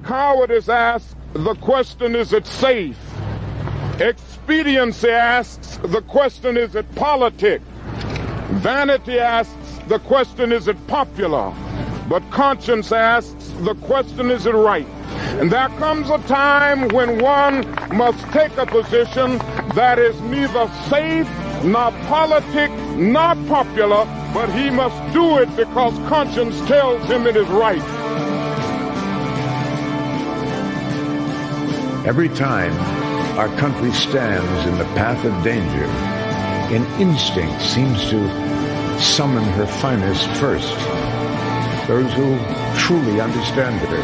Cowardice asks the question, is it safe? Expediency asks the question, is it politic? Vanity asks the question, is it popular? But conscience asks the question, is it right? And there comes a time when one must take a position that is neither safe, nor politic, nor popular, but he must do it because conscience tells him it is right. Every time our country stands in the path of danger, an instinct seems to summon her finest first, those who truly understand her.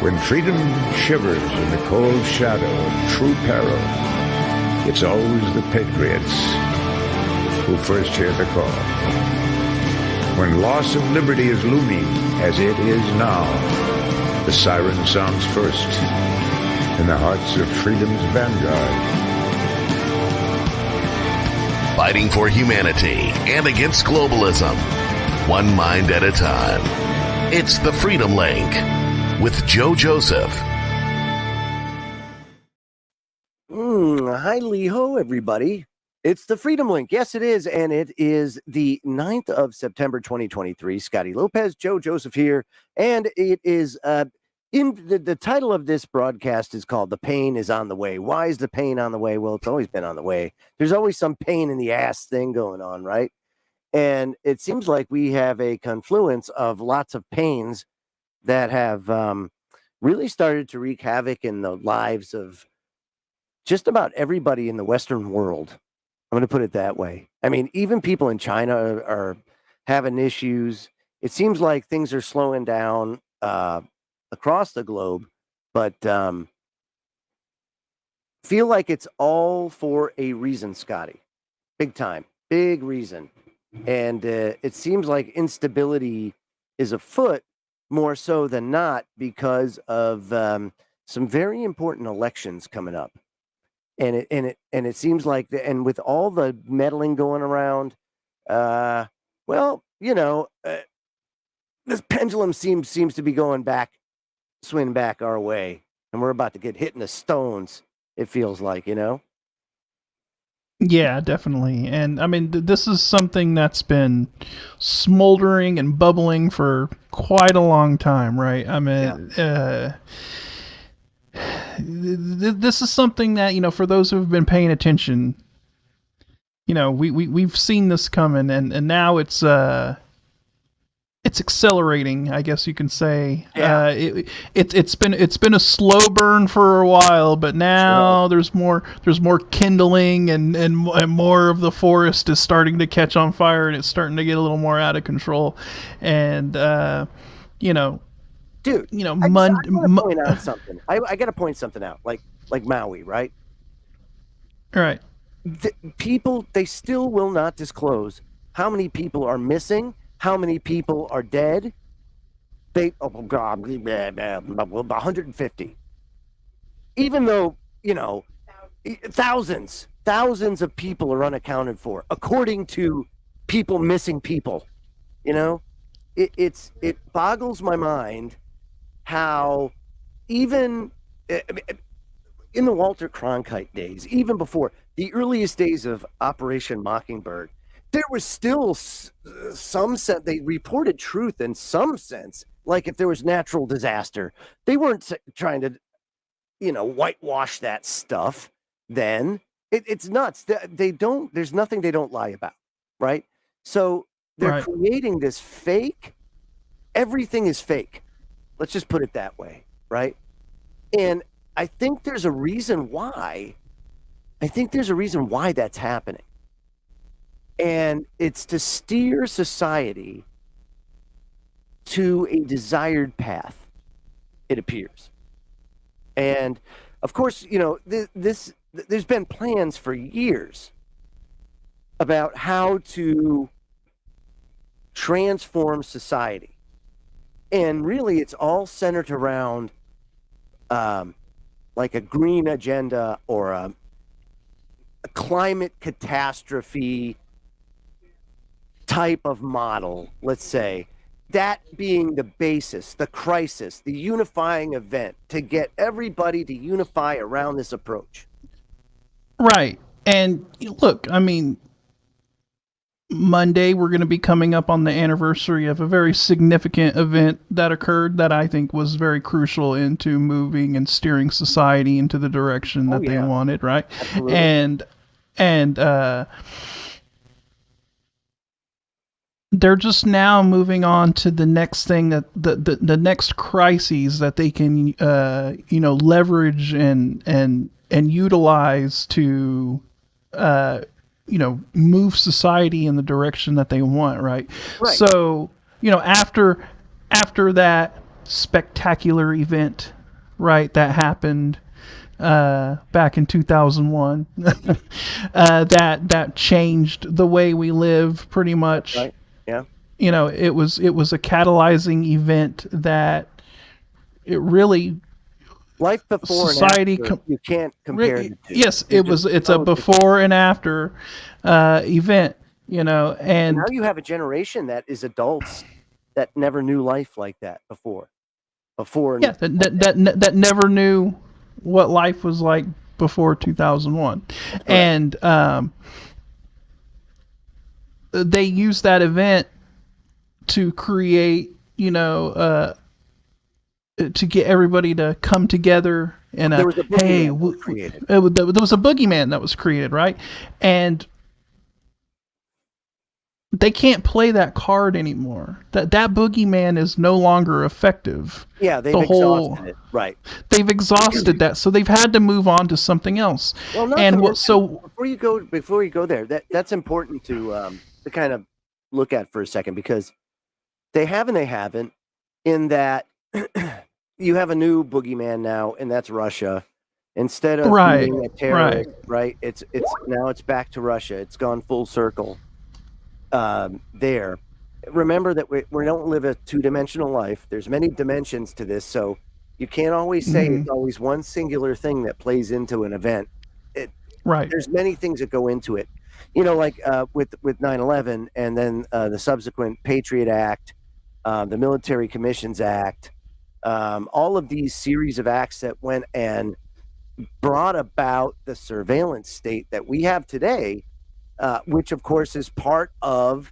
When freedom shivers in the cold shadow of true peril, it's always the patriots who first hear the call. When loss of liberty is looming, as it is now, the siren sounds first in the hearts of freedom's vanguard. Fighting for humanity and against globalism, one mind at a time. It's the Freedom Link with Joe Joseph. Hi, Lee-ho, everybody. It's the Freedom Link. Yes, it is. And it is the 9th of September, 2023. Scotty Lopez, Joe Joseph here. And it is, in the title of this broadcast is called The Pain is on the Way. Why is the pain on the way? Well, it's always been on the way. There's always some pain in the ass thing going on, right? And it seems like we have a confluence of lots of pains that have really started to wreak havoc in the lives of just about everybody in the Western world. I'm going to put it that way. I mean, even people in China are having issues. It seems like things are slowing down across the globe, but feel like it's all for a reason, Scotty. Big time. Big reason. And it seems like instability is afoot more so than not because of some very important elections coming up. And it seems like, and with all the meddling going around, well, you know, this pendulum seems to be going back, swinging back our way, and we're about to get hit in the stones. It feels like, you know. Yeah, definitely. And I mean, this is something that's been smoldering and bubbling for quite a long time, right? I mean, this is something that, you know, for those who have been paying attention, you know, we've seen this coming, and now it's accelerating, I guess you can say. Yeah. It's been a slow burn for a while, but now there's more kindling, and more of the forest is starting to catch on fire, and it's starting to get a little more out of control. And you know, dude, you know, I gotta point out something. I gotta point something out, like Maui, right? Right. People, they still will not disclose how many people are missing, how many people are dead. They, oh God, 150. Even though, you know, thousands of people are unaccounted for, according to people missing people. You know, it boggles my mind how even in the Walter Cronkite days, even before the earliest days of Operation Mockingbird, there was still some sense, they reported truth in some sense. Like if there was natural disaster, they weren't trying to, you know, whitewash that stuff. Then it's nuts. There's nothing they don't lie about, right? So they're creating this fake. Everything is fake. Let's just put it that way, right? And I think there's a reason why. That's happening. And it's to steer society to a desired path, it appears. And of course, you know, there's been plans for years about how to transform society. And really, it's all centered around like a green agenda or a climate catastrophe type of model, let's say. that being the basis, the crisis, the unifying event to get everybody to unify around this approach. Right. And look, I mean, Monday we're going to be coming up on the anniversary of a very significant event that occurred that I think was very crucial into moving and steering society into the direction that they wanted, right? Absolutely. And they're just now moving on to the next thing, that the next crises that they can leverage and utilize to move society in the direction that they want, right? So after that spectacular event, right, that happened back in 2001, that changed the way we live pretty much. Right. Yeah. It was a catalyzing event that it really, life before society and after, you can't compare the two. Yes, it's a before and after event, and now you have a generation that is adults that never knew life like that before. Yeah, that never knew what life was like before 2001. Right. And they used that event to create, to get everybody to come together. And there was a boogeyman created. There was a boogeyman that was created, right? And they can't play that card anymore. That boogeyman is no longer effective. Yeah, they've exhausted it. Right. They've exhausted that, so they've had to move on to something else. Well, before you go there, that's important to kind of look at for a second, because they have and they haven't, in that you have a new boogeyman now, and that's Russia. Instead of being a terrorist, right? It's now it's back to Russia. It's gone full circle. There. Remember that we don't live a two-dimensional life. There's many dimensions to this, so you can't always say it's always one singular thing that plays into an event. There's many things that go into it. Like with 9/11, and then the subsequent Patriot Act, the Military Commissions Act, all of these series of acts that went and brought about the surveillance state that we have today, which of course is part of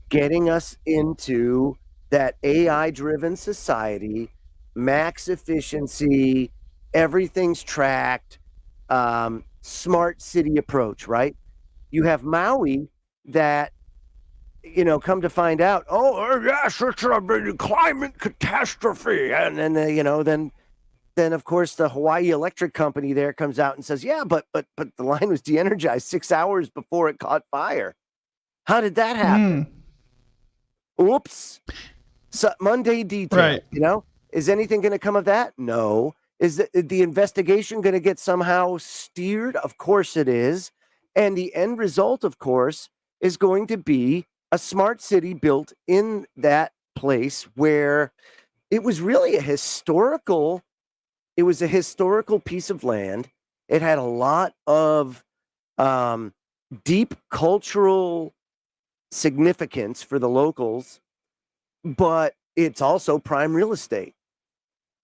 getting us into that AI-driven society, max efficiency, everything's tracked, smart city approach, right? You have Maui that, come to find out, yes, it's a climate catastrophe. And then, then of course the Hawaii Electric Company there comes out and says, yeah, but the line was de-energized 6 hours before it caught fire. How did that happen? Oops. So Monday detail, right. Is anything going to come of that? No. Is the investigation going to get somehow steered? Of course it is. And the end result, of course, is going to be a smart city built in that place where it was really a historical piece of land. It had a lot of deep cultural significance for the locals, but it's also prime real estate.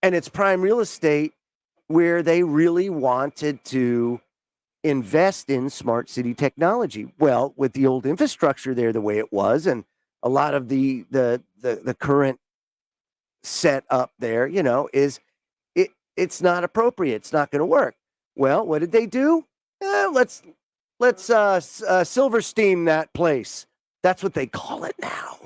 And it's prime real estate where they really wanted to invest in smart city technology. Well, with the old infrastructure there the way it was, and a lot of the current setup there, is it's not appropriate. It's not going to work. Well, what did they do? Let's silver steam that place. That's what they call it now.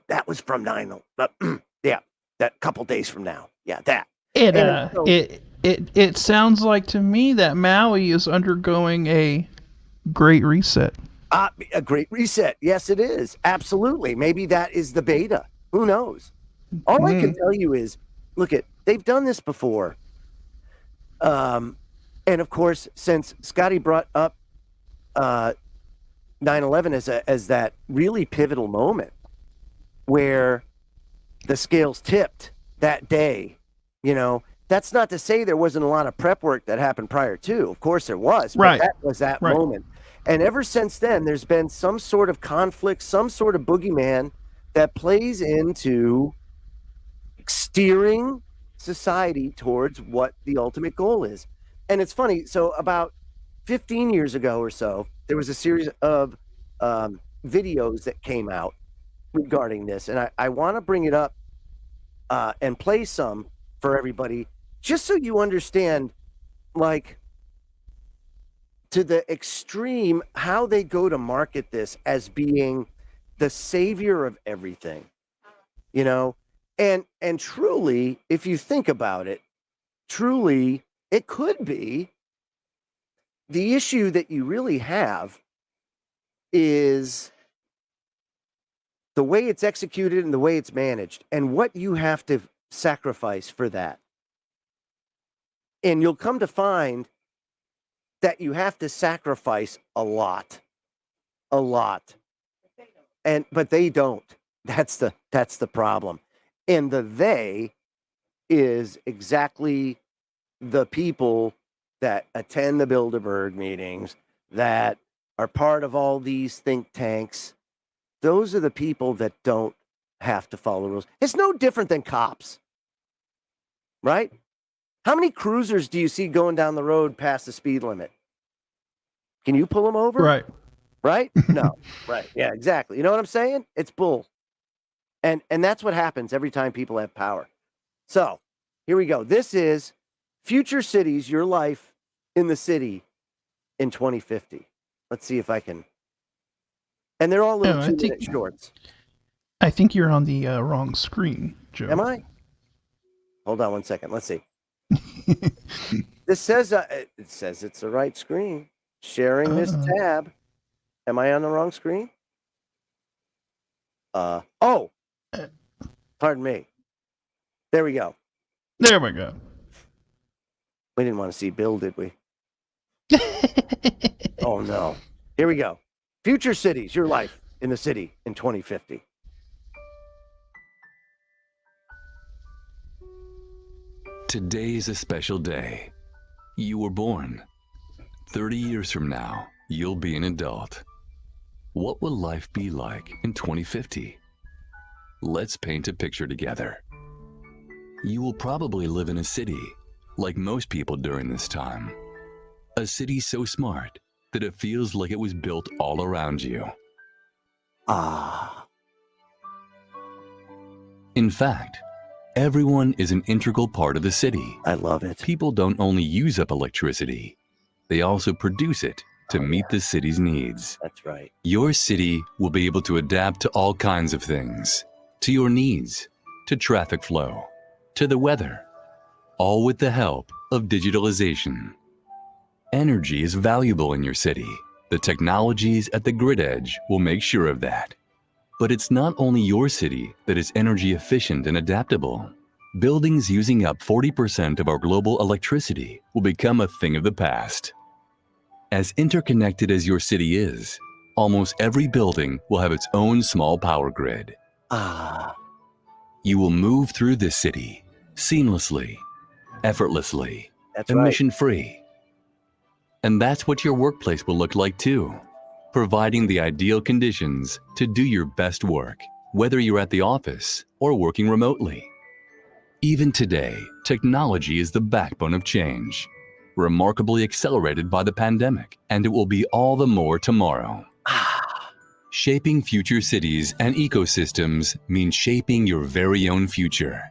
That was from 9/11. Yeah, that couple days from now. Yeah, that. It sounds like to me that Maui is undergoing a great reset. A great reset. Yes, it is. Absolutely. Maybe that is the beta. Who knows? All I can tell you is, they've done this before. And of course, since Scotty brought up 9/11 as that really pivotal moment where the scales tipped that day, that's not to say there wasn't a lot of prep work that happened prior to. Of course there was, but that was that moment. And ever since then, there's been some sort of conflict, some sort of boogeyman that plays into steering society towards what the ultimate goal is. And it's funny. So about 15 years ago or so, there was a series of videos that came out regarding this. And I want to bring it up and play some for everybody, just so you understand, like, to the extreme, how they go to market this as being the savior of everything, you know? And truly, if you think about it, truly, it could be. The issue that you really have is the way it's executed and the way it's managed and what you have to sacrifice for that. And you'll come to find that you have to sacrifice a lot. But they don't. That's the problem. And the they is exactly the people that attend the Bilderberg meetings, that are part of all these think tanks. Those are the people that don't have to follow rules. It's no different than cops, right? How many cruisers do you see going down the road past the speed limit? Can you pull them over? Right. Right? No. Right. Yeah, exactly. You know what I'm saying? It's bull. And that's what happens every time people have power. So here we go. This is Future Cities, Your Life in the City in 2050. Let's see if I can. And they're all little 2-minute shorts. I think you're on the wrong screen, Joe. Am I? Hold on one second. Let's see. This says it says it's the right screen. Sharing this tab. Am I on the wrong screen? Oh. Pardon me. There we go. There we go. We didn't want to see Bill, did we? Oh no. Here we go. Future Cities, Your Life in the City in 2050. Today's a special day. You were born. 30 years from now, you'll be an adult. What will life be like in 2050? Let's paint a picture together. You will probably live in a city, like most people during this time. A city so smart that it feels like it was built all around you. In fact, everyone is an integral part of the city. I love it. People don't only use up electricity, they also produce it to meet the city's needs. That's right. Your city will be able to adapt to all kinds of things, to your needs, to traffic flow, to the weather, all with the help of digitalization. Energy is valuable in your city. The technologies at the grid edge will make sure of that. But it's not only your city that is energy efficient and adaptable. Buildings using up 40% of our global electricity will become a thing of the past. As interconnected as your city is, almost every building will have its own small power grid. You will move through this city seamlessly, effortlessly, emission-free. And that's what your workplace will look like too, providing the ideal conditions to do your best work, whether you're at the office or working remotely. Even today, technology is the backbone of change, remarkably accelerated by the pandemic, and it will be all the more tomorrow. Shaping future cities and ecosystems means shaping your very own future.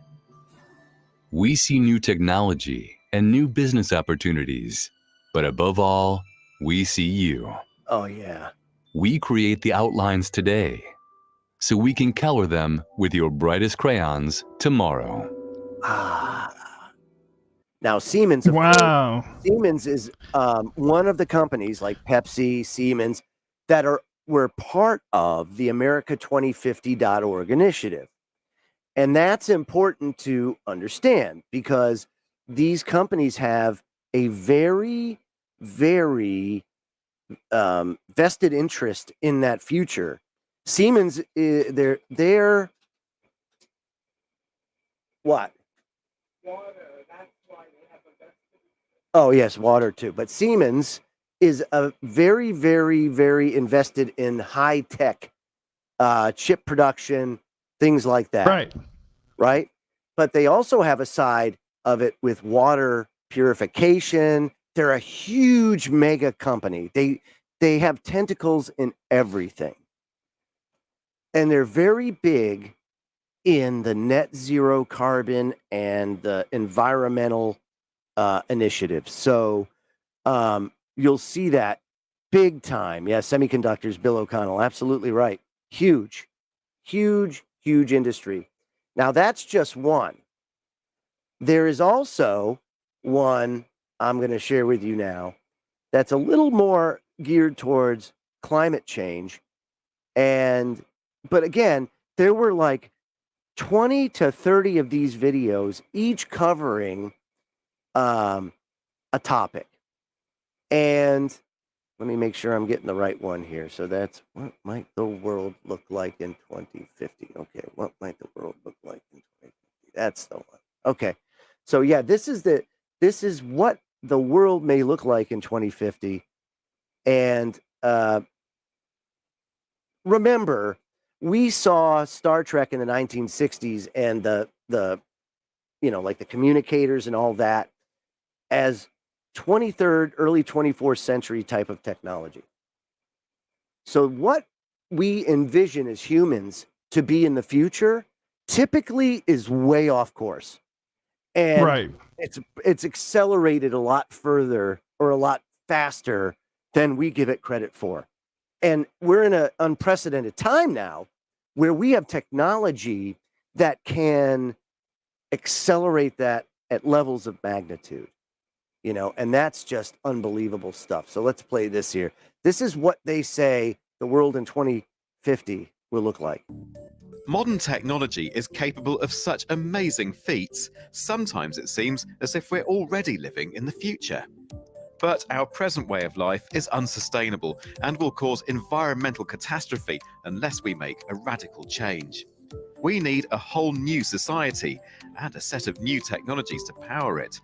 We see new technology and new business opportunities, but above all, we see you. Oh, yeah. We create the outlines today, so we can color them with your brightest crayons tomorrow. Now, Siemens, of course, Siemens is one of the companies like Pepsi, Siemens, that were part of the America2050.org initiative. And that's important to understand because these companies have a very, very vested interest in that future. Siemens, they're what? Oh, yes, water too. But Siemens is a very, very, very invested in high-tech chip production things like that. Right. But they also have a side of it with water purification. They're a huge mega company. They have tentacles in everything. And they're very big in the net zero carbon and the environmental initiatives. So you'll see that big time. Yeah, semiconductors, Bill O'Connell, absolutely right. Huge industry. Now, that's just one. There is also one I'm going to share with you now that's a little more geared towards climate change. But again, there were like 20 to 30 of these videos, each covering a topic. And let me make sure I'm getting the right one here. So that's what might the world look like in 2050? Okay, what might the world look like in 2050? That's the one. Okay. So yeah, this is what the world may look like in 2050. And remember, we saw Star Trek in the 1960s and the like the communicators and all that as 23rd, early 24th century type of technology. So what we envision as humans to be in the future typically is way off course. And it's accelerated a lot further or a lot faster than we give it credit for. And we're in an unprecedented time now where we have technology that can accelerate that at levels of magnitude. And that's just unbelievable stuff. So let's play this here. This is what they say the world in 2050 will look like. Modern technology is capable of such amazing feats, sometimes it seems as if we're already living in the future. But our present way of life is unsustainable and will cause environmental catastrophe unless we make a radical change. We need a whole new society and a set of new technologies to power it.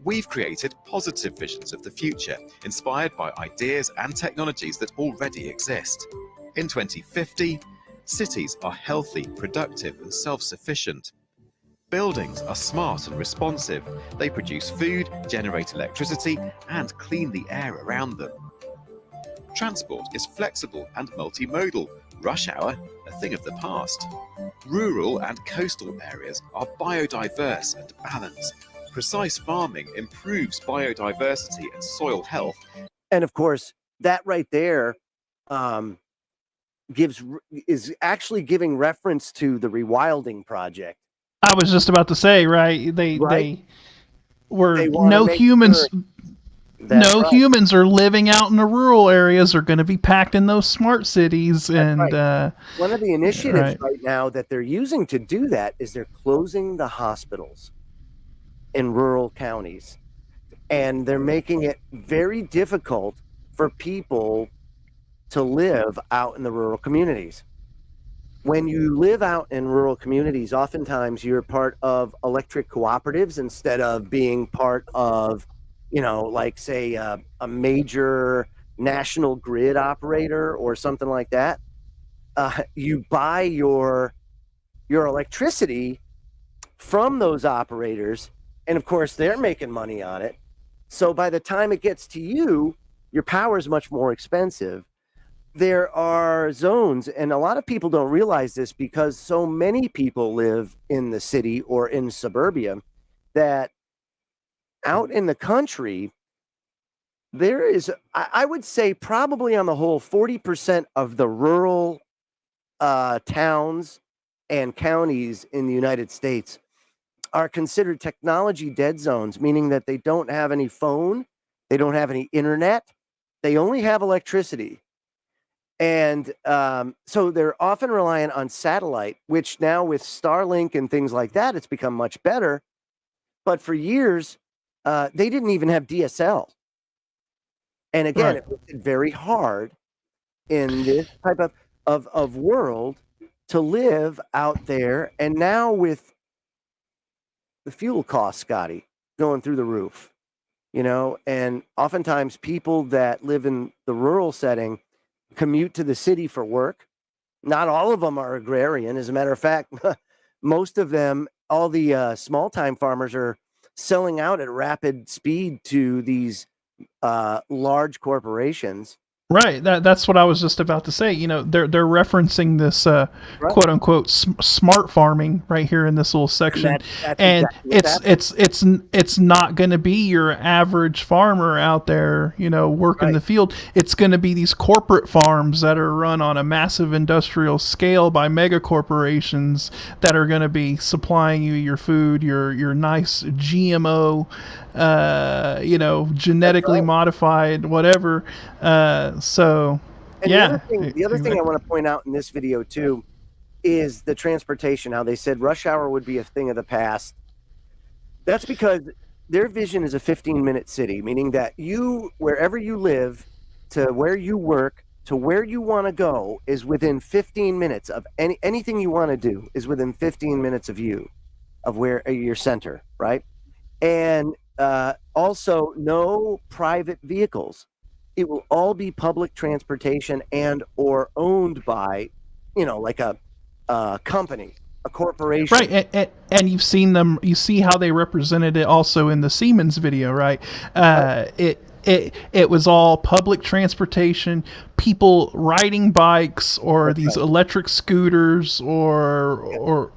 We've created positive visions of the future, inspired by ideas and technologies that already exist. In 2050, cities are healthy, productive, and self-sufficient. Buildings are smart and responsive. They produce food, generate electricity, and clean the air around them. Transport is flexible and multimodal. Rush hour, a thing of the past. Rural and coastal areas are biodiverse and balanced. Precise farming improves biodiversity and soil health. And of course, that right there is actually giving reference to the rewilding project. I was just about to say, right? They no humans. No humans are living out in the rural areas. Are going to be packed in those smart cities. And one of the initiatives right now that they're using to do that is they're closing the hospitals in rural counties, and they're making it very difficult for people to live out in the rural communities. When you live out in rural communities, oftentimes you're part of electric cooperatives instead of being part of, like say a major national grid operator or something like that. You buy your electricity from those operators, and of course they're making money on it. So by the time it gets to you, your power is much more expensive. There are zones, and a lot of people don't realize this because so many people live in the city or in suburbia, that out in the country, there is, I would say probably on the whole, 40% of the rural towns and counties in the United States are considered technology dead zones, meaning that they don't have any phone, they don't have any internet, they only have electricity. And so they're often reliant on satellite, which now with Starlink and things like that, it's become much better. But for years, they didn't even have DSL. And again, it was very hard in this type of world to live out there. And now with the fuel costs, Scotty, going through the roof, and oftentimes people that live in the rural setting commute to the city for work, Not all of them are agrarian. As a matter of fact, most of them, all the small time farmers, are selling out at rapid speed to these large corporations. Right. That's what I was just about to say. You know, they're referencing this quote unquote smart farming right here in this little section, and it's not going to be your average farmer out there, you know, working the field. It's going to be these corporate farms that are run on a massive industrial scale by mega corporations that are going to be supplying you your food, your nice GMO, you know, genetically modified whatever. So, and yeah. The other thing I want to point out in this video too is the transportation. How they said rush hour would be a thing of the past. That's because their vision is a 15-minute city, meaning that you, wherever you live, to where you work, to where you want to go, is within 15 minutes of anything you want to do is within 15 minutes of you, of where your center, right? And also no private vehicles. It will all be public transportation and or owned by, you know, like a company, a corporation. Right, and you've seen them. You see how they represented it also in the Siemens video, right? It was all public transportation, people riding bikes or these electric scooters or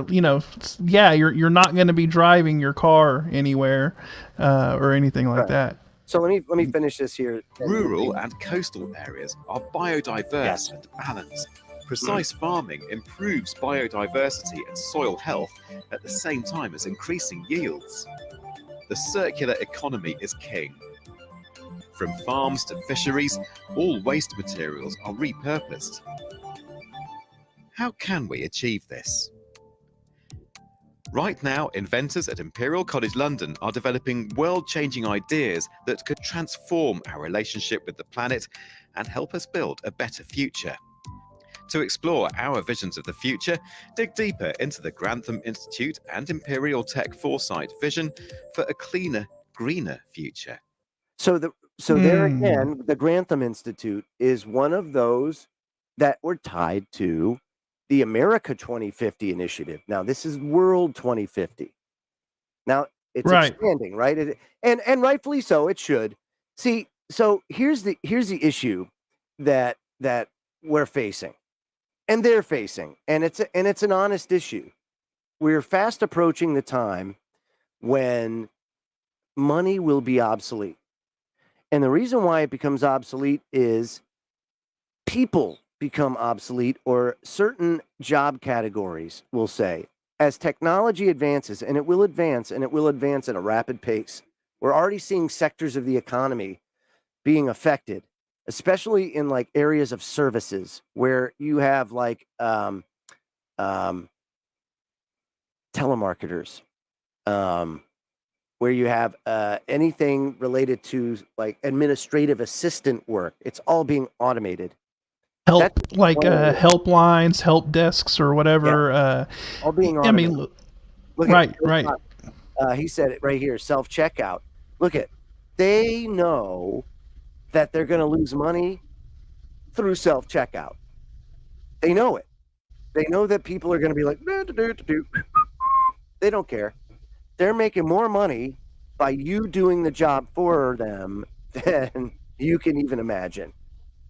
you know, yeah, you're not going to be driving your car anywhere or anything like that. So let me finish this here. Rural and coastal areas are biodiverse and balanced. Precise farming improves biodiversity and soil health at the same time as increasing yields. The circular economy is king. From farms to fisheries, all waste materials are repurposed. How can we achieve this? Right now, inventors at Imperial College London are developing world-changing ideas that could transform our relationship with the planet and help us build a better future. To explore our visions of the future, dig deeper into the Grantham Institute and Imperial Tech Foresight vision for a cleaner, greener future. So there again, the Grantham Institute is one of those that were tied to the America 2050 initiative. Now, this is World 2050. Now, it's expanding, right? And rightfully so, it should. See, so here's the issue that we're facing, and they're facing, and it's an honest issue. We're fast approaching the time when money will be obsolete. And the reason why it becomes obsolete is people become obsolete, or certain job categories, will say, as technology advances, and it will advance at a rapid pace. We're already seeing sectors of the economy being affected, especially in like areas of services where you have like telemarketers, where you have anything related to like administrative assistant work. It's all being automated. Helplines, help desks, or whatever. All being automated. I mean, right. He said it right here, self-checkout. Look at, they know that they're going to lose money through self-checkout. They know it. They know that people are going to be like, they don't care. They're making more money by you doing the job for them than you can even imagine.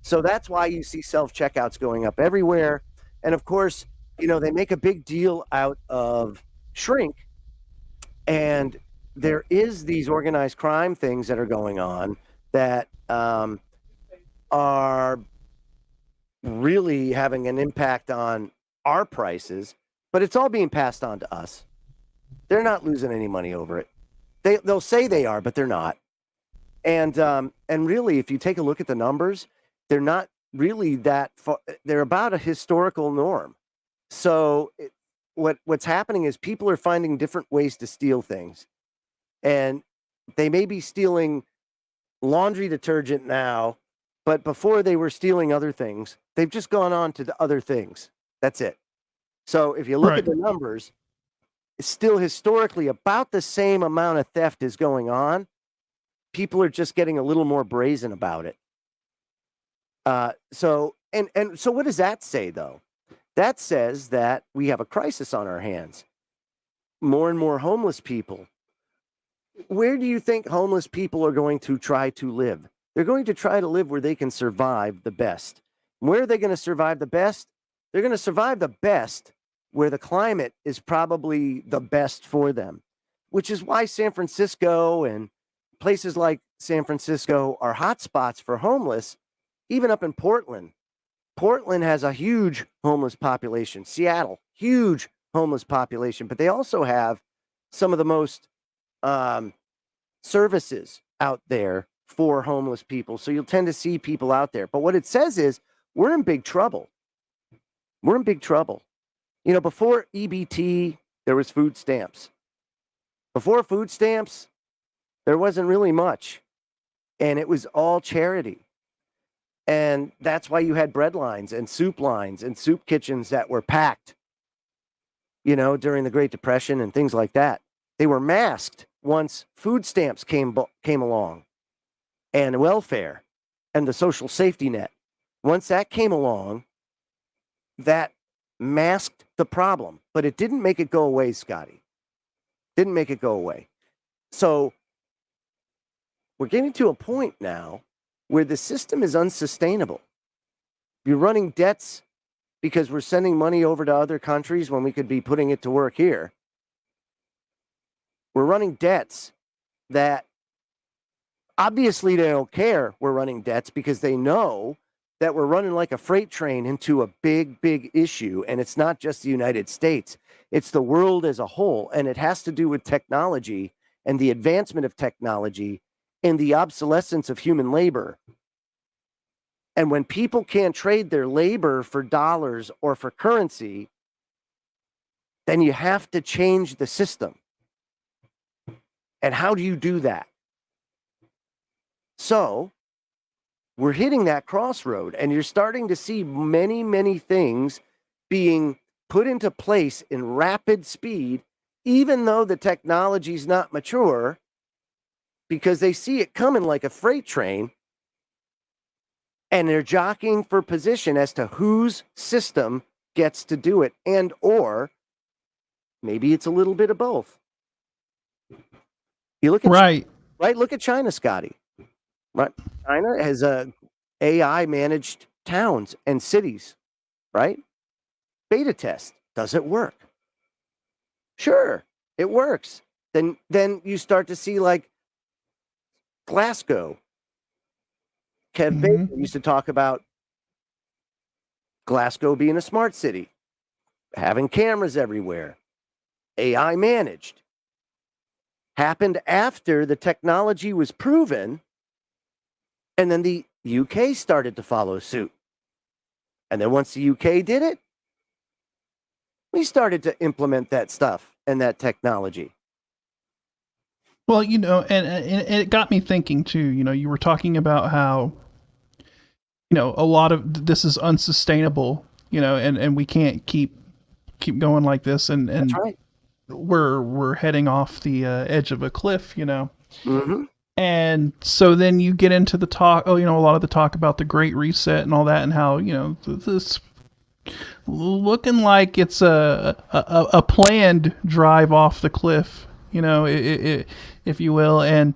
So that's why you see self-checkouts going up everywhere. And of course, you know, they make a big deal out of shrink. And there is these organized crime things that are going on that are really having an impact on our prices, but it's all being passed on to us. They're not losing any money over it. They'll say they are, but they're not. And really, if you take a look at the numbers, they're not really that far. They're about a historical norm. So what's happening is people are finding different ways to steal things. And they may be stealing laundry detergent now, but before they were stealing other things. They've just gone on to the other things. That's it. So if you look at the numbers, it's still historically about the same amount of theft is going on. People are just getting a little more brazen about it. So what does that say though? That says that we have a crisis on our hands. More and more homeless people. Where do you think homeless people are going to try to live? They're going to try to live where they can survive the best. Where are they going to survive the best? They're going to survive the best where the climate is probably the best for them, which is why San Francisco and places like San Francisco are hotspots for homeless, even up in Portland. Portland has a huge homeless population. Seattle, huge homeless population, but they also have some of the most services out there for homeless people. So you'll tend to see people out there. But what it says is we're in big trouble. We're in big trouble. You know, before EBT, there was food stamps. Before food stamps, there wasn't really much. And it was all charity. And that's why you had bread lines and soup kitchens that were packed, you know, during the Great Depression and things like that. They were masked once food stamps came along, and welfare and the social safety net. Once that came along, that masked the problem, but it didn't make it go away, Scotty. Didn't make it go away. So we're getting to a point now where the system is unsustainable. You're running debts because we're sending money over to other countries when we could be putting it to work here. We're running debts that obviously they don't care we're running debts because they know that we're running like a freight train into a big, big issue. And it's not just the United States. It's the world as a whole. And it has to do with technology and the advancement of technology and the obsolescence of human labor. And when people can't trade their labor for dollars or for currency, then you have to change the system. And how do you do that? So we're hitting that crossroad, and you're starting to see many, many things being put into place in rapid speed, even though the technology is not mature, because they see it coming like a freight train, and they're jockeying for position as to whose system gets to do it, and or maybe it's a little bit of both. You look at right. Right? Look at China, Scotty. Right? China has AI managed towns and cities, right? Beta test. Does it work? Sure, it works. Then you start to see like Glasgow. Kev Baker used to talk about Glasgow being a smart city, having cameras everywhere, AI managed. Happened after the technology was proven, and then the UK started to follow suit. And then once the UK did it, we started to implement that stuff and that technology. Well, you know, and it got me thinking too. You know, you were talking about how, you know, a lot of this is unsustainable, you know, and we can't keep going like this, and That's right. we're heading off the edge of a cliff, you know. Mm-hmm. And so then you get into the talk, you know, a lot of the talk about the Great Reset and all that, and how, you know, this looking like it's a planned drive off the cliff, you know, it if you will. And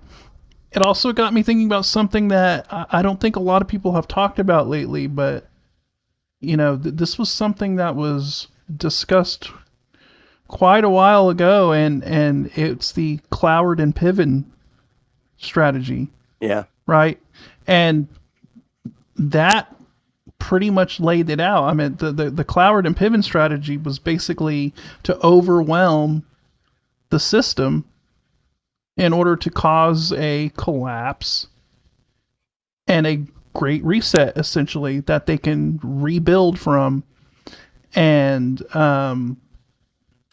it also got me thinking about something that I don't think a lot of people have talked about lately, but, you know, this was something that was discussed quite a while ago, and it's the Cloward and Piven strategy. Yeah. Right. And that pretty much laid it out. I mean, the Cloward and Piven strategy was basically to overwhelm the system in order to cause a collapse and a great reset, essentially, that they can rebuild from. And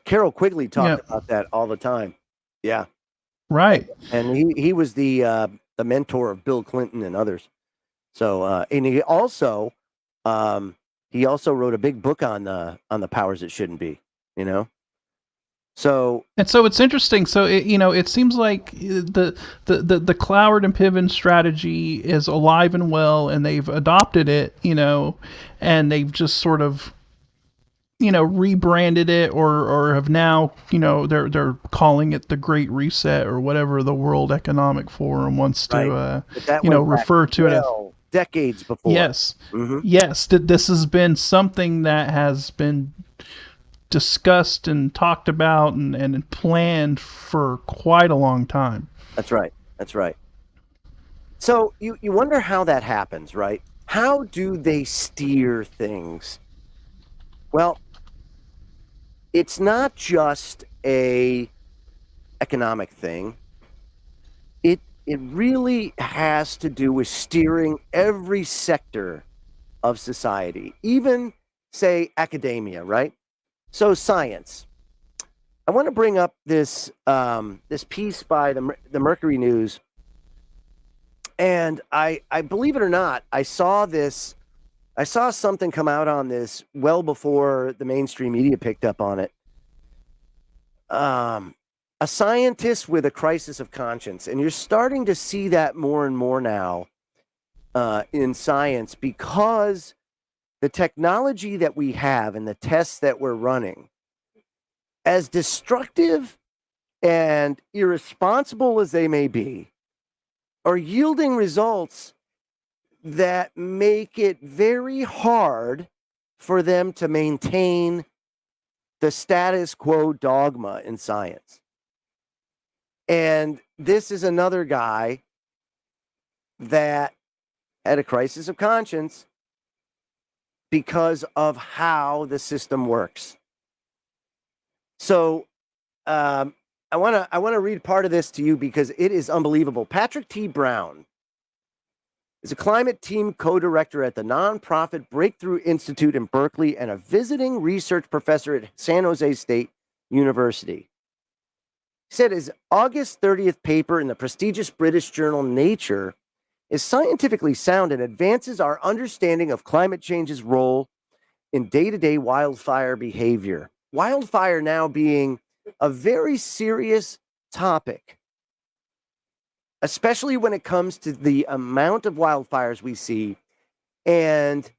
Carol Quigley talked about that all the time. Yeah. Right. And he was the mentor of Bill Clinton and others. So and he also wrote a big book on the powers that shouldn't be, you know. So it's interesting. So it seems like the Cloward and Piven strategy is alive and well, and they've adopted it, you know, and they've just sort of rebranded it or have now, they're calling it the Great Reset or whatever the World Economic Forum wants to, But that went back refer to it as. Decades before. Yes. Mm-hmm. Yes, this has been something that has been discussed and talked about and planned for quite a long time. That's right. So you wonder how that happens, right? How do they steer things? Well, it's not just a economic thing. It really has to do with steering every sector of society, even, say, academia, right? So science. I want to bring up this this piece by the Mercury News, and I believe it or not, I saw something come out on this well before the mainstream media picked up on it. A scientist with a crisis of conscience, and you're starting to see that more and more now in science, because the technology that we have and the tests that we're running, as destructive and irresponsible as they may be, are yielding results that make it very hard for them to maintain the status quo dogma in science. And this is another guy that had a crisis of conscience because of how the system works. So I want to read part of this to you because it is unbelievable. Patrick T. Brown is a climate team co-director at the nonprofit Breakthrough Institute in Berkeley and a visiting research professor at San Jose State University. He said his August 30th paper in the prestigious British journal Nature is scientifically sound and advances our understanding of climate change's role in day-to-day wildfire behavior. Wildfire now being a very serious topic, especially when it comes to the amount of wildfires we see and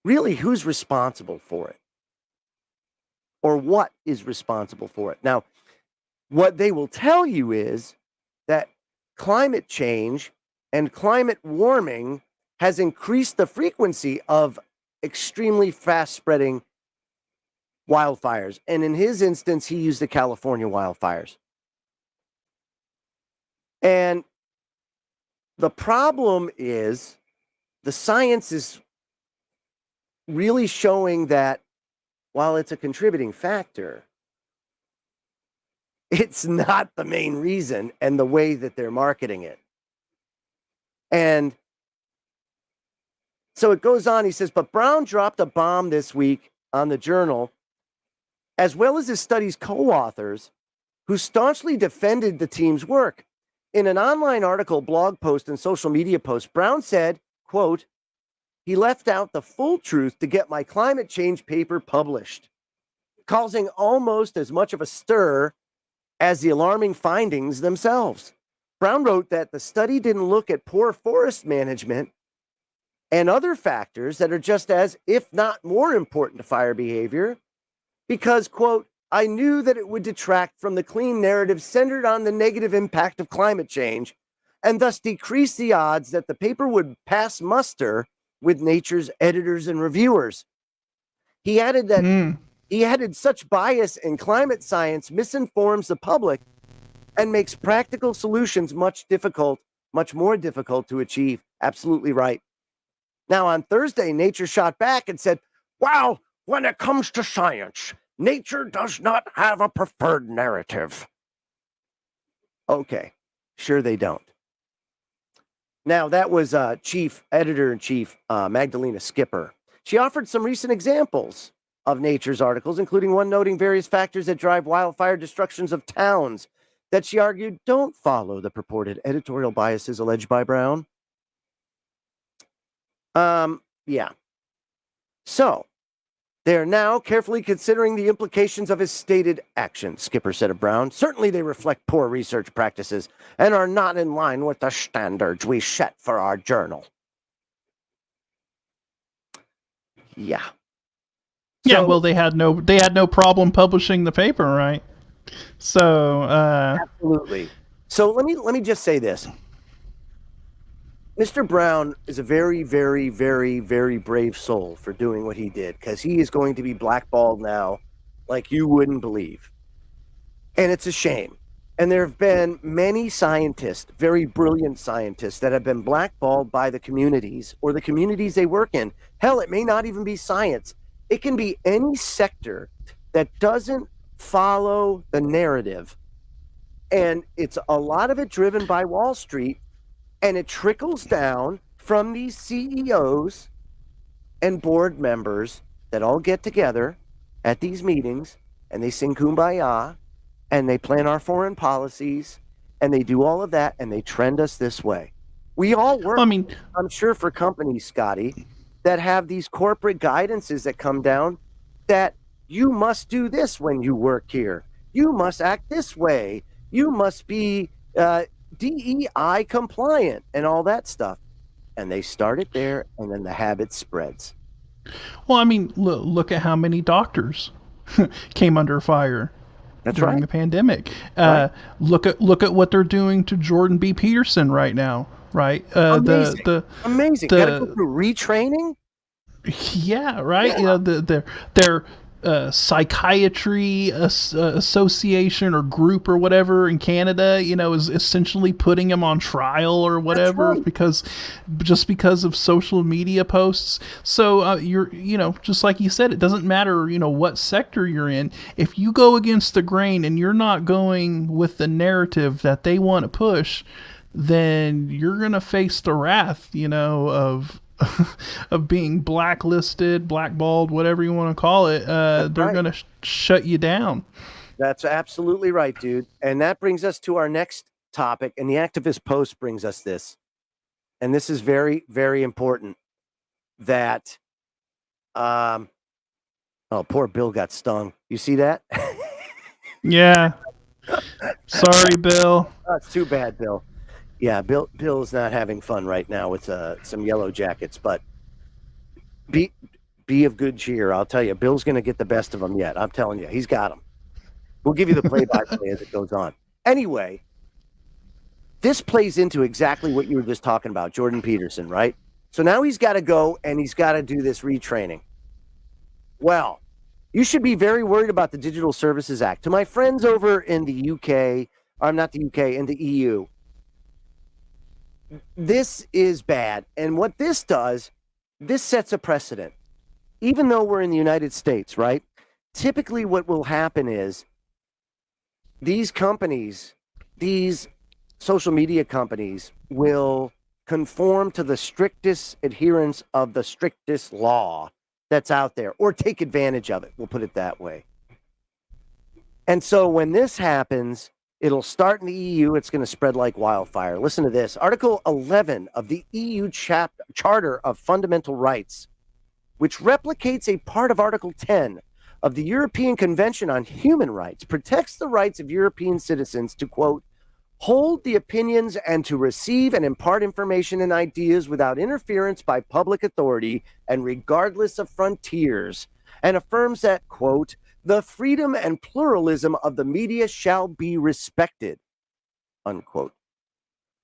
really who's responsible for it or what is responsible for it. Now, what they will tell you is that climate change and climate warming has increased the frequency of extremely fast-spreading wildfires. And in his instance, he used the California wildfires. And the problem is the science is really showing that while it's a contributing factor, it's not the main reason and the way that they're marketing it. And so it goes on, he says, but Brown dropped a bomb this week on the journal, as well as his study's co-authors, who staunchly defended the team's work. In an online article, blog post, and social media post, Brown said, quote, he left out the full truth to get my climate change paper published, causing almost as much of a stir as the alarming findings themselves. Brown wrote that the study didn't look at poor forest management and other factors that are just as, if not more important to fire behavior, because, quote, I knew that it would detract from the clean narrative centered on the negative impact of climate change and thus decrease the odds that the paper would pass muster with Nature's editors and reviewers. He added that such bias in climate science misinforms the public and makes practical solutions much more difficult to achieve. Absolutely right. Now, on Thursday, Nature shot back and said, wow, when it comes to science, Nature does not have a preferred narrative. Okay, sure they don't. Now, that was Chief Editor-in-Chief Magdalena Skipper. She offered some recent examples of Nature's articles, including one noting various factors that drive wildfire destructions of towns that she argued don't follow the purported editorial biases alleged by Brown. Yeah. So, they're now carefully considering the implications of his stated actions, Skipper said of Brown. Certainly they reflect poor research practices and are not in line with the standards we set for our journal. Yeah. Yeah, So, well, they had no problem publishing the paper, right? So, absolutely. So let me just say this. Mr. Brown is a very, very, very, very brave soul for doing what he did, because he is going to be blackballed now like you wouldn't believe. And it's a shame. And there have been many scientists, very brilliant scientists, that have been blackballed by the communities or the communities they work in. Hell, it may not even be science. It can be any sector that doesn't follow the narrative. And it's a lot of it driven by Wall Street, and it trickles down from these CEOs and board members that all get together at these meetings and they sing Kumbaya and they plan our foreign policies and they do all of that and they trend us this way. We all work, I mean, I'm sure, for companies, Scotty, that have these corporate guidances that come down that you must do this when you work here. You must act this way. You must be DEI compliant and all that stuff. And they start it there, and then the habit spreads. well, I mean, look at how many doctors came under fire That's during right. the pandemic. Right. Look at what they're doing to Jordan B. Peterson right now, right? Amazing. Amazing. Got to go the through retraining. Yeah, right. You know, their psychiatry association or group or whatever in Canada, you know, is essentially putting him on trial or whatever right. because of social media posts. So you know, just like you said, it doesn't matter, you know, what sector you're in. If you go against the grain and you're not going with the narrative that they want to push, then you're gonna face the wrath, you know, of being blacklisted, blackballed, whatever you want to call it. They're right. going to shut you down. That's absolutely right, dude. And that brings us to our next topic. And the activist post brings us this. And this is very, very important that, oh, poor Bill got stung. You see that? Yeah. Sorry, Bill. Oh, it's too bad, Bill. Yeah, Bill is not having fun right now with some yellow jackets, but be of good cheer. I'll tell you, Bill's going to get the best of them yet. I'm telling you, he's got them. We'll give you the play-by-play as it goes on. Anyway, this plays into exactly what you were just talking about, Jordan Peterson, right? So now he's got to go and he's got to do this retraining. Well, you should be very worried about the Digital Services Act. To my friends over in the UK, I'm not the UK, in the EU, this is bad. And what this does, this sets a precedent. Even though we're in the United States, right? Typically what will happen is these companies, these social media companies will conform to the strictest adherence of the strictest law that's out there, or take advantage of it. We'll put it that way. And so when this happens, it'll start in the EU. It's going to spread like wildfire. Listen to this. Article 11 of the EU Charter of Fundamental Rights, which replicates a part of Article 10 of the European Convention on Human Rights, protects the rights of European citizens to, quote, hold the opinions and to receive and impart information and ideas without interference by public authority and regardless of frontiers, and affirms that, quote, the freedom and pluralism of the media shall be respected, unquote.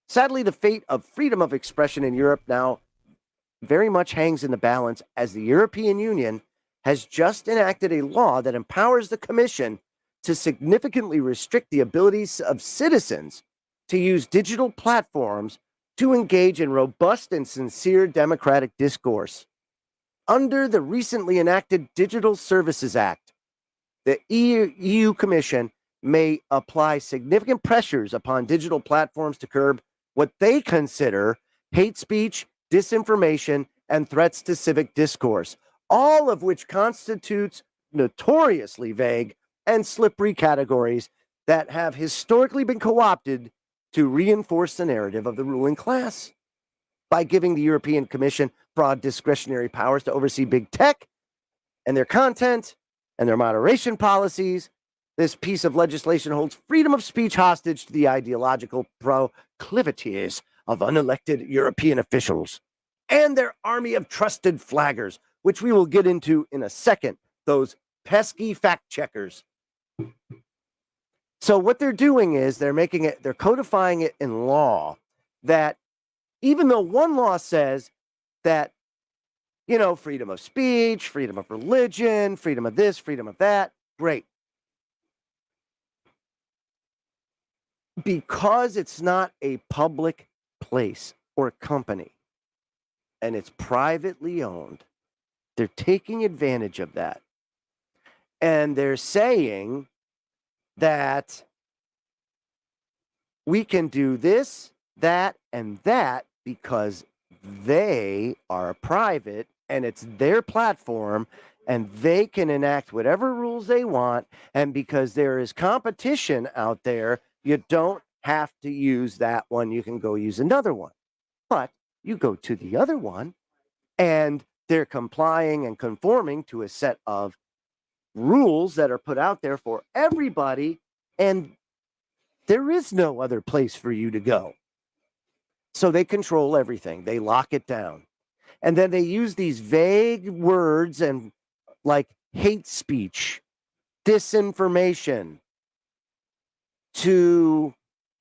Sadly, the fate of freedom of expression in Europe now very much hangs in the balance, as the European Union has just enacted a law that empowers the Commission to significantly restrict the abilities of citizens to use digital platforms to engage in robust and sincere democratic discourse. Under the recently enacted Digital Services Act, the EU Commission may apply significant pressures upon digital platforms to curb what they consider hate speech, disinformation, and threats to civic discourse, all of which constitutes notoriously vague and slippery categories that have historically been co-opted to reinforce the narrative of the ruling class. By giving the European Commission broad discretionary powers to oversee big tech and their content and their moderation policies, this piece of legislation holds freedom of speech hostage to the ideological proclivities of unelected European officials and their army of trusted flaggers, which we will get into in a second. those pesky fact checkers. So what they're doing is they're codifying it in law that even though one law says that, freedom of speech, freedom of religion, freedom of this, freedom of that, great. Because it's not a public place or company and it's privately owned, they're taking advantage of that. And they're saying that we can do this, that, and that because they are private and it's their platform and they can enact whatever rules they want. And because there is competition out there, you don't have to use that one. You can go use another one. But you go to the other one and they're complying and conforming to a set of rules that are put out there for everybody, and there is no other place for you to go. So they control everything. They lock it down. And then they use these vague words and like hate speech, disinformation, to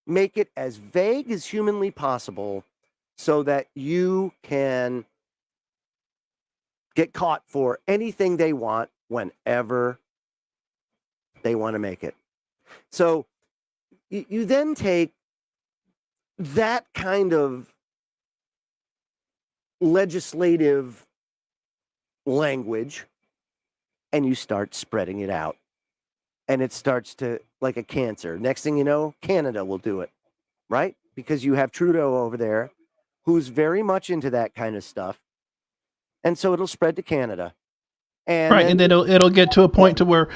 make it as vague as humanly possible so that you can get caught for anything they want whenever they want to make it. So you then take that kind of legislative language and you start spreading it out. And it starts to, like a cancer. Next thing you know, Canada will do it, right? Because you have Trudeau over there who's very much into that kind of stuff. And so it'll spread to Canada. And then it'll get to a point to where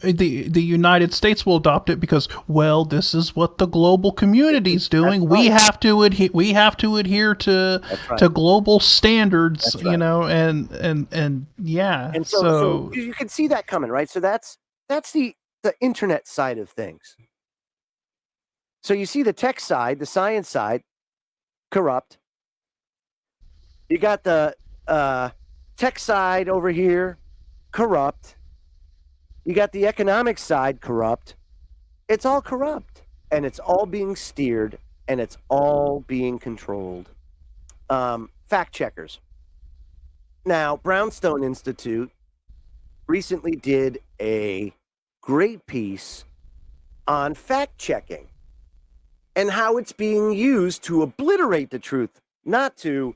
the United States will adopt it because, well, this is what the global community's doing. Right. We have to adhere to global standards, and yeah. And so you can see that coming, right? So that's the internet side of things. So you see the tech side, the science side, corrupt. You got the tech side over here, corrupt. You got the economic side, corrupt. It's all corrupt, and it's all being steered, and it's all being controlled. Fact checkers. Now, Brownstone Institute recently did a great piece on fact checking and how it's being used to obliterate the truth, not to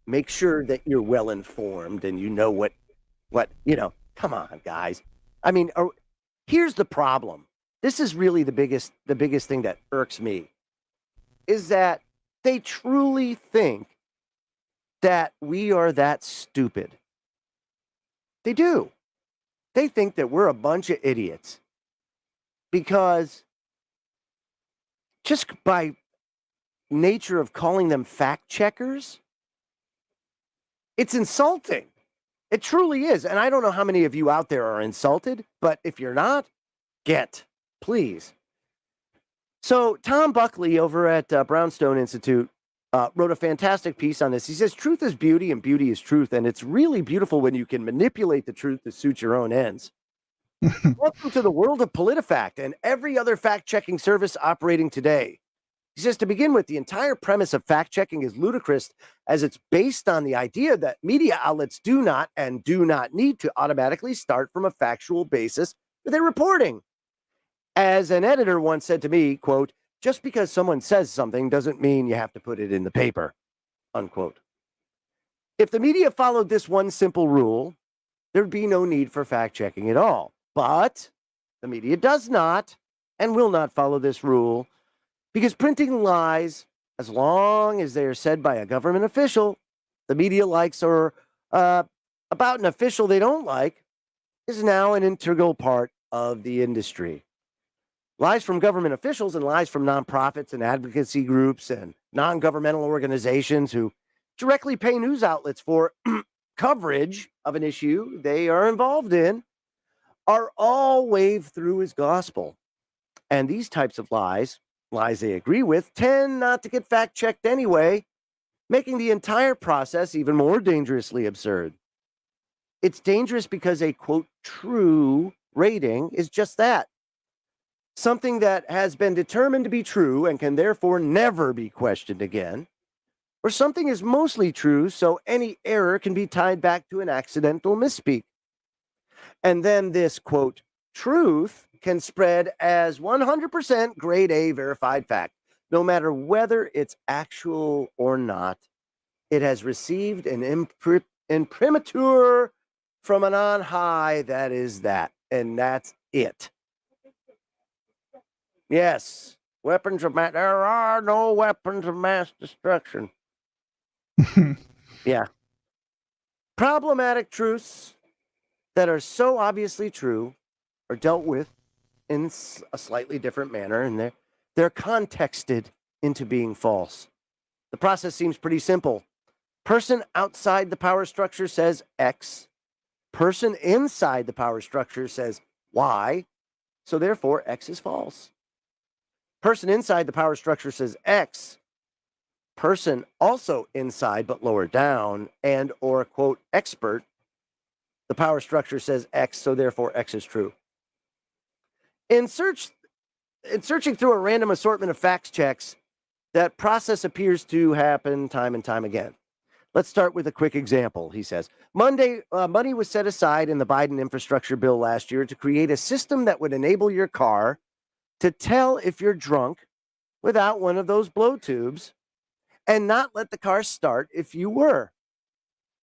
make sure that you're well informed and you know what come on, guys. I mean, here's the problem. This is really the biggest thing that irks me is that they truly think that we are that stupid. They do. They think that we're a bunch of idiots because just by nature of calling them fact checkers, it's insulting. It truly is. And I don't know how many of you out there are insulted, but if you're not, please. So Tom Buckley over at Brownstone Institute wrote a fantastic piece on this. He says, truth is beauty and beauty is truth. And it's really beautiful when you can manipulate the truth to suit your own ends. Welcome to the world of PolitiFact and every other fact-checking service operating today. He says, to begin with, the entire premise of fact-checking is ludicrous as it's based on the idea that media outlets do not need to automatically start from a factual basis for their reporting. As an editor once said to me, quote, just because someone says something doesn't mean you have to put it in the paper, unquote. If the media followed this one simple rule, there would be no need for fact-checking at all. But the media does not and will not follow this rule because printing lies, as long as they are said by a government official the media likes or about an official they don't like, is now an integral part of the industry. Lies from government officials and lies from nonprofits and advocacy groups and non-governmental organizations who directly pay news outlets for coverage of an issue they are involved in are all waved through as gospel. And these types of lies they agree with, tend not to get fact-checked anyway, making the entire process even more dangerously absurd. It's dangerous because a quote true rating is just that. Something that has been determined to be true and can therefore never be questioned again. Or something is mostly true, so any error can be tied back to an accidental misspeak. And then this quote truth can spread as 100% grade A verified fact, no matter whether it's actual or not. It has received an imprimatur from an on high that is that, and that's it. Yes, there are no weapons of mass destruction. Yeah. Problematic truths that are so obviously true are dealt with in a slightly different manner, and they're contexted into being false. The process seems pretty simple. Person outside the power structure says X. Person inside the power structure says Y. So therefore, X is false. Person inside the power structure says X. Person also inside but lower down and or quote expert. The power structure says X, so therefore X is true. In searching through a random assortment of facts checks, that process appears to happen time and time again. Let's start with a quick example. He says, money was set aside in the Biden infrastructure bill last year to create a system that would enable your car to tell if you're drunk without one of those blow tubes and not let the car start if you were.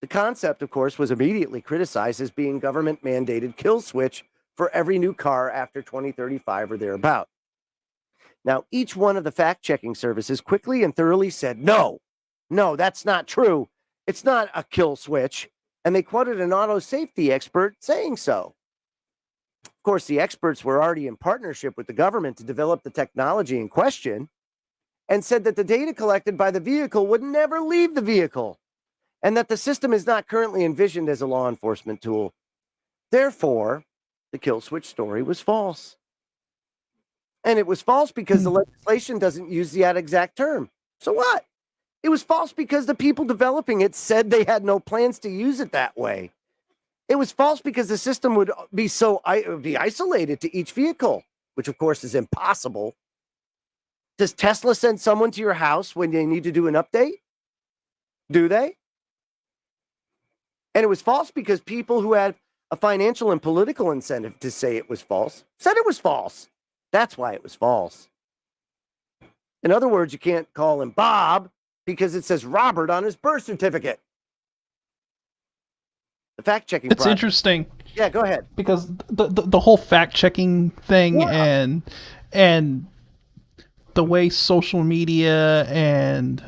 The concept, of course, was immediately criticized as being government-mandated kill switch for every new car after 2035 or thereabout. Now, each one of the fact-checking services quickly and thoroughly said, no, that's not true. It's not a kill switch. And they quoted an auto safety expert saying so. Of course, the experts were already in partnership with the government to develop the technology in question and said that the data collected by the vehicle would never leave the vehicle and that the system is not currently envisioned as a law enforcement tool. Therefore, the kill switch story was false. And it was false because the legislation doesn't use that exact term. So what? It was false because the people developing it said they had no plans to use it that way. It was false because the system would be isolated to each vehicle, which of course is impossible. Does Tesla send someone to your house when they need to do an update? Do they? And it was false because people who had a financial and political incentive to say it was false said it was false. That's why it was false. In other words, you can't call him Bob because it says Robert on his birth certificate. The fact-checking It's interesting. Yeah, go ahead. Because the whole fact-checking thing and the way social media and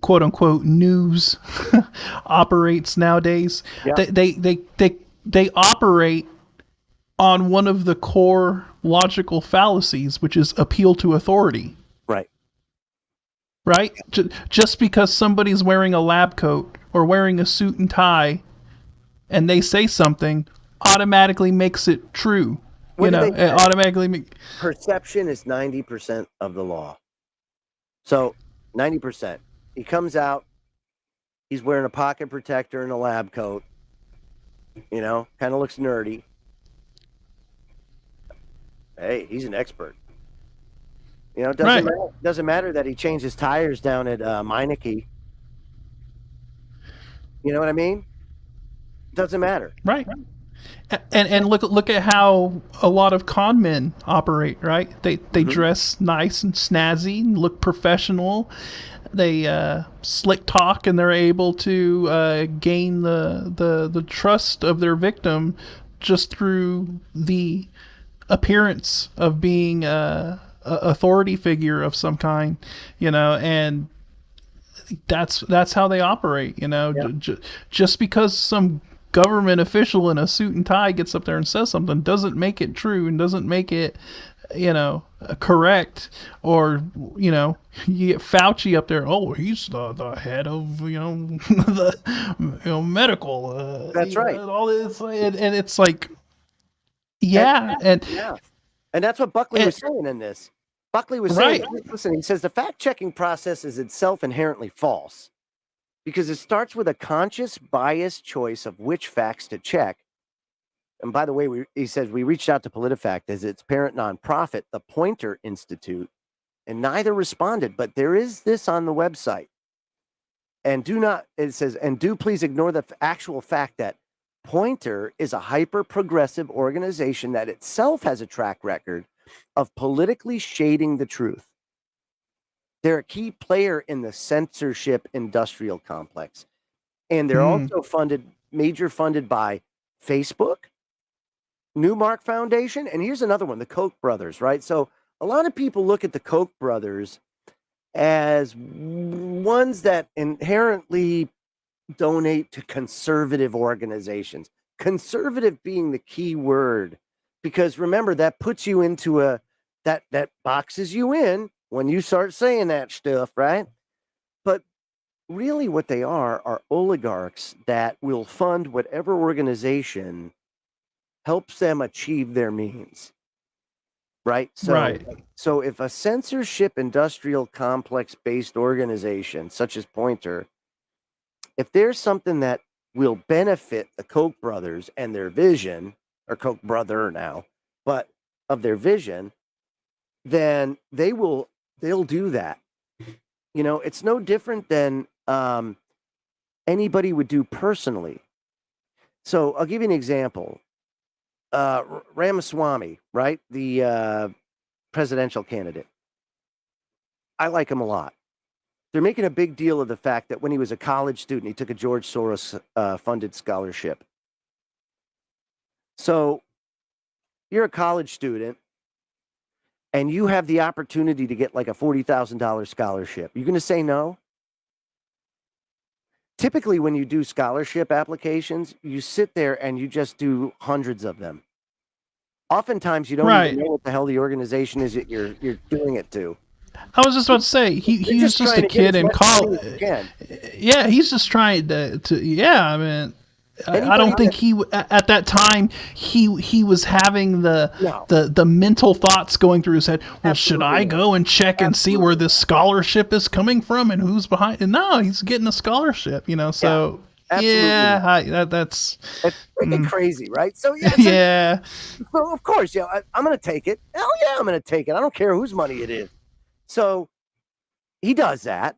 quote-unquote news operates nowadays, they operate on one of the core logical fallacies, which is appeal to authority. Right? Just because somebody's wearing a lab coat or wearing a suit and tie and they say something automatically makes it true. It automatically perception is 90% of the law. So 90%. He comes out, he's wearing a pocket protector and a lab coat, kind of looks nerdy. Hey, he's an expert. It doesn't matter that he changed his tires down at Meineke. You know what I mean? Doesn't matter. Right. And look at how a lot of con men operate, right? They dress nice and snazzy and look professional. They slick talk and they're able to gain the trust of their victim just through the appearance of being a authority figure of some kind, and that's how they operate. Just because some government official in a suit and tie gets up there and says something doesn't make it true and doesn't make it correct. Or you get Fauci up there, he's the head of the medical that's right, all this, and it's like and that's what Buckley was saying in this. Buckley was saying, listen, he says the fact-checking process is itself inherently false. because it starts with a conscious, biased choice of which facts to check. And by the way, he says we reached out to PolitiFact as its parent nonprofit, the Poynter Institute, and neither responded. But there is this on the website. And it says, and do please ignore the actual fact that Poynter is a hyper-progressive organization that itself has a track record of politically shading the truth. They're a key player in the censorship industrial complex. And they're also funded by Facebook, Newmark Foundation, and here's another one, the Koch brothers, right? So a lot of people look at the Koch brothers as ones that inherently donate to conservative organizations. Conservative being the key word, because remember, that puts you into that boxes you in when you start saying that stuff, right? But really what they are oligarchs that will fund whatever organization helps them achieve their means. Right? So if a censorship industrial complex based organization such as Poynter, if there's something that will benefit the Koch brothers and their vision, or Koch brother now, but of their vision, then they'll do that. You know, it's no different than anybody would do personally. So I'll give you an example. Ramaswamy, right? The presidential candidate. I like him a lot. They're making a big deal of the fact that when he was a college student, he took a George Soros funded scholarship. So you're a college student and you have the opportunity to get like a $40,000 scholarship. You're going to say no? Typically, when you do scholarship applications, you sit there and you just do hundreds of them. Oftentimes, you don't even know what the hell the organization is that you're doing it to. I was just about to say, he's just a kid in college. Yeah, he's just trying to I mean, I don't think at that time he was having the mental thoughts going through his head. Well, should I go and check and see where this scholarship is coming from and who's behind it? No, he's getting a scholarship, you know. So that's freaking crazy, right? So so of course, I'm going to take it. Hell yeah, I'm going to take it. I don't care whose money it is. So he does that.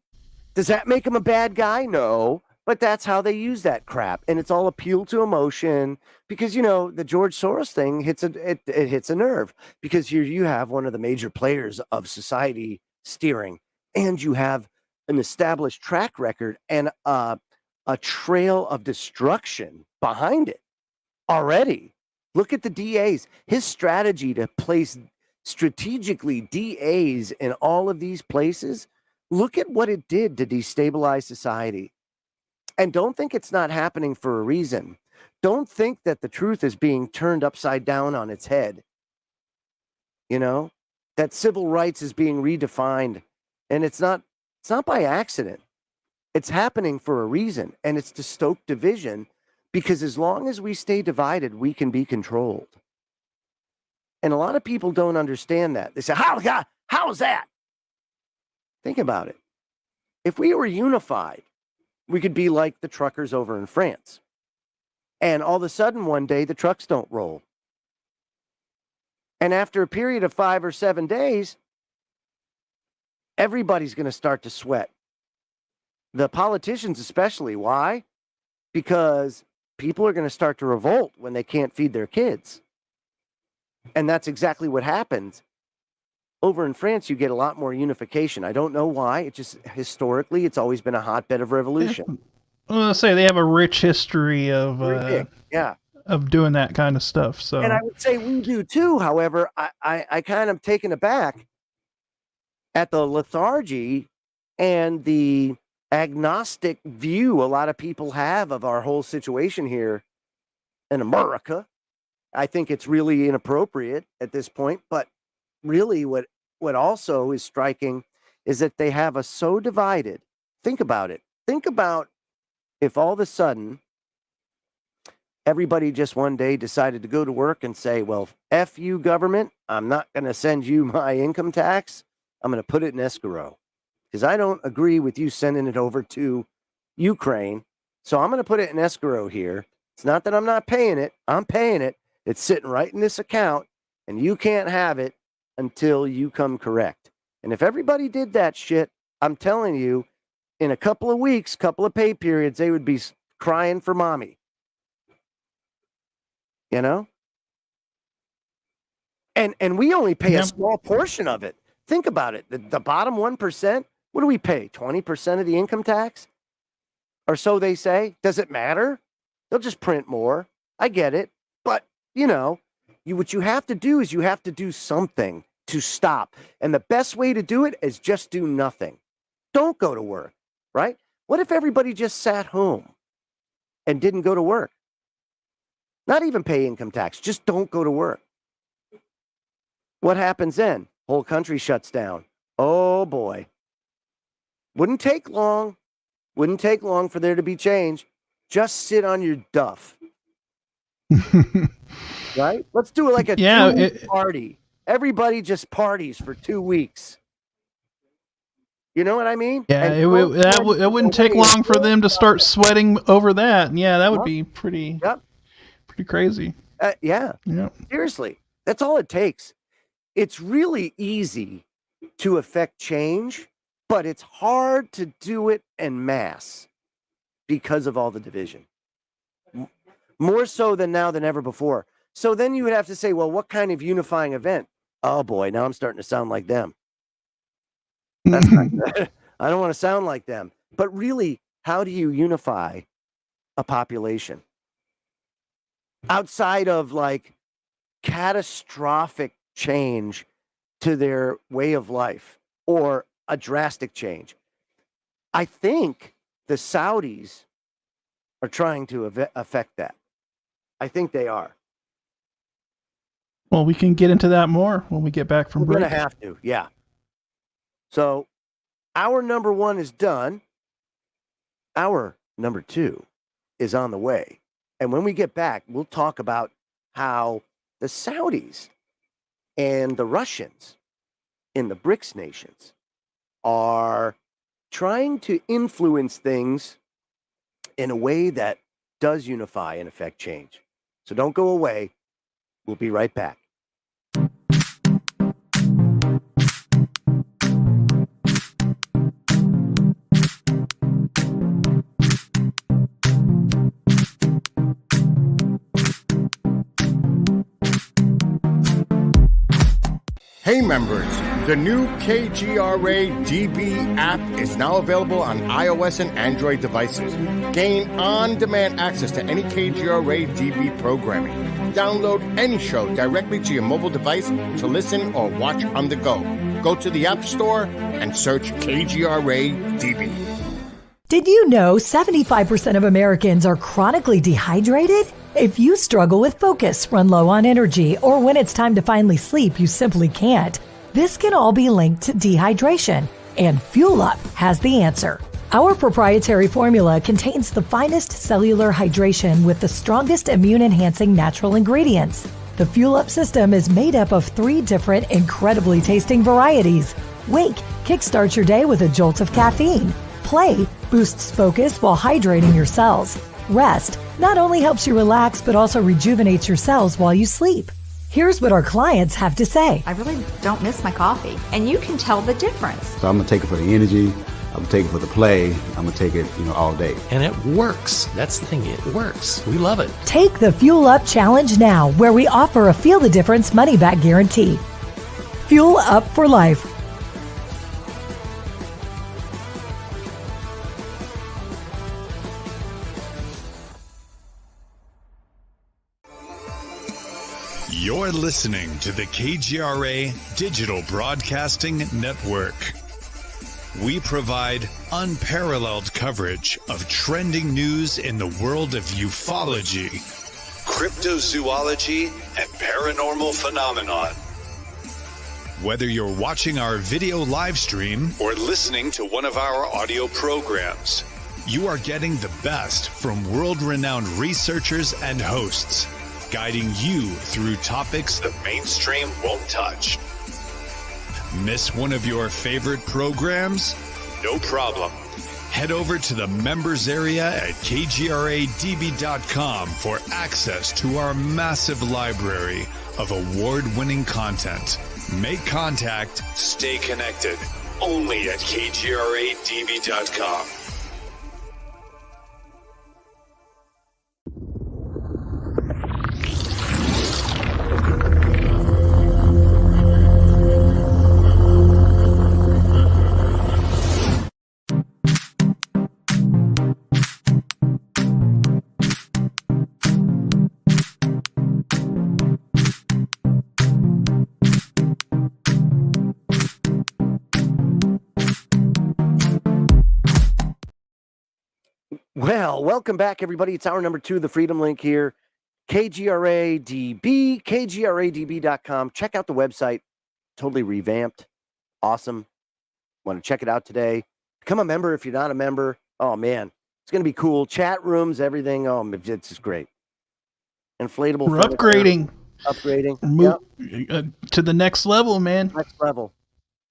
Does that make him a bad guy? No. But that's how they use that crap. And it's all appeal to emotion because, you know, the George Soros thing hits a nerve because here you have one of the major players of society steering and you have an established track record and a trail of destruction behind it already. Look at the DAs. His strategy to place strategically DAs in all of these places, look at what it did to destabilize society. And don't think it's not happening for a reason. Don't think that the truth is being turned upside down on its head. You know, that civil rights is being redefined. And it's not by accident. It's happening for a reason. And it's to stoke division because as long as we stay divided, we can be controlled. And a lot of people don't understand that. They say, how is that? Think about it. If we were unified, we could be like the truckers over in France. And all of a sudden, one day, the trucks don't roll. And after a period of 5 or 7 days, everybody's going to start to sweat. The politicians especially. Why? Because people are going to start to revolt when they can't feed their kids. And that's exactly what happens. Over in France, you get a lot more unification. I don't know why. It just historically, it's always been a hotbed of revolution. I was gonna say they have a rich history of doing that kind of stuff. So, and I would say we do too. However, I kind of taken aback at the lethargy and the agnostic view a lot of people have of our whole situation here in America. I think it's really inappropriate at this point, but really what also is striking is that they have us so divided. Think about it. Think about if all of a sudden everybody just one day decided to go to work and say, well, F you government, I'm not going to send you my income tax. I'm going to put it in escrow because I don't agree with you sending it over to Ukraine. So I'm going to put it in escrow here. It's not that I'm not paying it. I'm paying it. It's sitting right in this account, and you can't have it until you come correct. And if everybody did that shit, I'm telling you, in a couple of weeks, couple of pay periods, they would be crying for mommy. You know? And we only pay a small portion of it. Think about it. The bottom 1%, what do we pay? 20% of the income tax? Or so they say. Does it matter? They'll just print more. I get it. But, you know, what you have to do is you have to do something to stop. And the best way to do it is just do nothing. Don't go to work, right? What if everybody just sat home and didn't go to work? Not even pay income tax. Just don't go to work. What happens then? Whole country shuts down. Oh, boy. Wouldn't take long. Wouldn't take long for there to be change. Just sit on your duff. Right? Let's do it like a 2-week party. Everybody just parties for 2 weeks. You know what I mean? Yeah, it wouldn't take long for them to start sweating over that. Yeah, that would be pretty crazy. Yeah. Seriously, that's all it takes. It's really easy to affect change, but it's hard to do it en masse because of all the division. More so than now than ever before. So then you would have to say, well, what kind of unifying event? Oh boy, now I'm starting to sound like them. That's not good. I don't want to sound like them. But really, how do you unify a population? Outside of like catastrophic change to their way of life or a drastic change. I think the Saudis are trying to affect that. I think they are. Well, we can get into that more when we get back from break. We're going to have to, yeah. So our number 1 is done. Our number 2 is on the way. And when we get back, we'll talk about how the Saudis and the Russians in the BRICS nations are trying to influence things in a way that does unify and affect change. So don't go away. We'll be right back. Hey members, the new KGRA DB app is now available on iOS and Android devices. Gain on-demand access to any KGRA DB programming. Download any show directly to your mobile device to listen or watch on the go. Go to the App Store and search KGRA DB. Did you know 75% of Americans are chronically dehydrated? If you struggle with focus, run low on energy, or when it's time to finally sleep, you simply can't, this can all be linked to dehydration, and Fuel Up has the answer. Our proprietary formula contains the finest cellular hydration with the strongest immune-enhancing natural ingredients. The Fuel Up system is made up of 3 different incredibly tasting varieties. Wake kickstarts your day with a jolt of caffeine. Play boosts focus while hydrating your cells. Rest not only helps you relax, but also rejuvenates your cells while you sleep. Here's what our clients have to say. I really don't miss my coffee, and you can tell the difference. So I'm going to take it for the energy. I'm going to take it for the play. I'm going to take it, all day. And it works. That's the thing. It works. We love it. Take the Fuel Up Challenge now, where we offer a Feel the Difference money-back guarantee. Fuel Up for life. You're listening to the KGRA Digital Broadcasting Network. We provide unparalleled coverage of trending news in the world of ufology, cryptozoology, and paranormal phenomenon. Whether you're watching our video live stream or listening to one of our audio programs, you are getting the best from world-renowned researchers and hosts, guiding you through topics the mainstream won't touch. Miss one of your favorite programs? No problem. Head over to the members area at kgradb.com for access to our massive library of award-winning content. Make contact, stay connected. Only at kgradb.com. Well, welcome back, everybody. It's hour number 2 of the Freedom Link here. KGRADB, kgradb.com. Check out the website. Totally revamped. Awesome. Want to check it out today. Become a member if you're not a member. Oh, man. It's going to be cool. Chat rooms, everything. Oh, it's just great. Inflatable. We're upgrading. Yep. To the next level, man. Next level.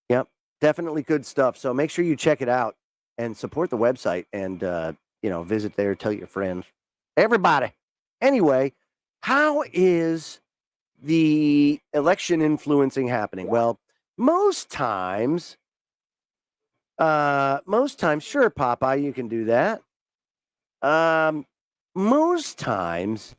Yep. Definitely good stuff. So make sure you check it out and support the website and, visit there, tell your friends, everybody. Anyway, how is the election influencing happening? Well, most times, sure, Popeye, you can do that. Most times,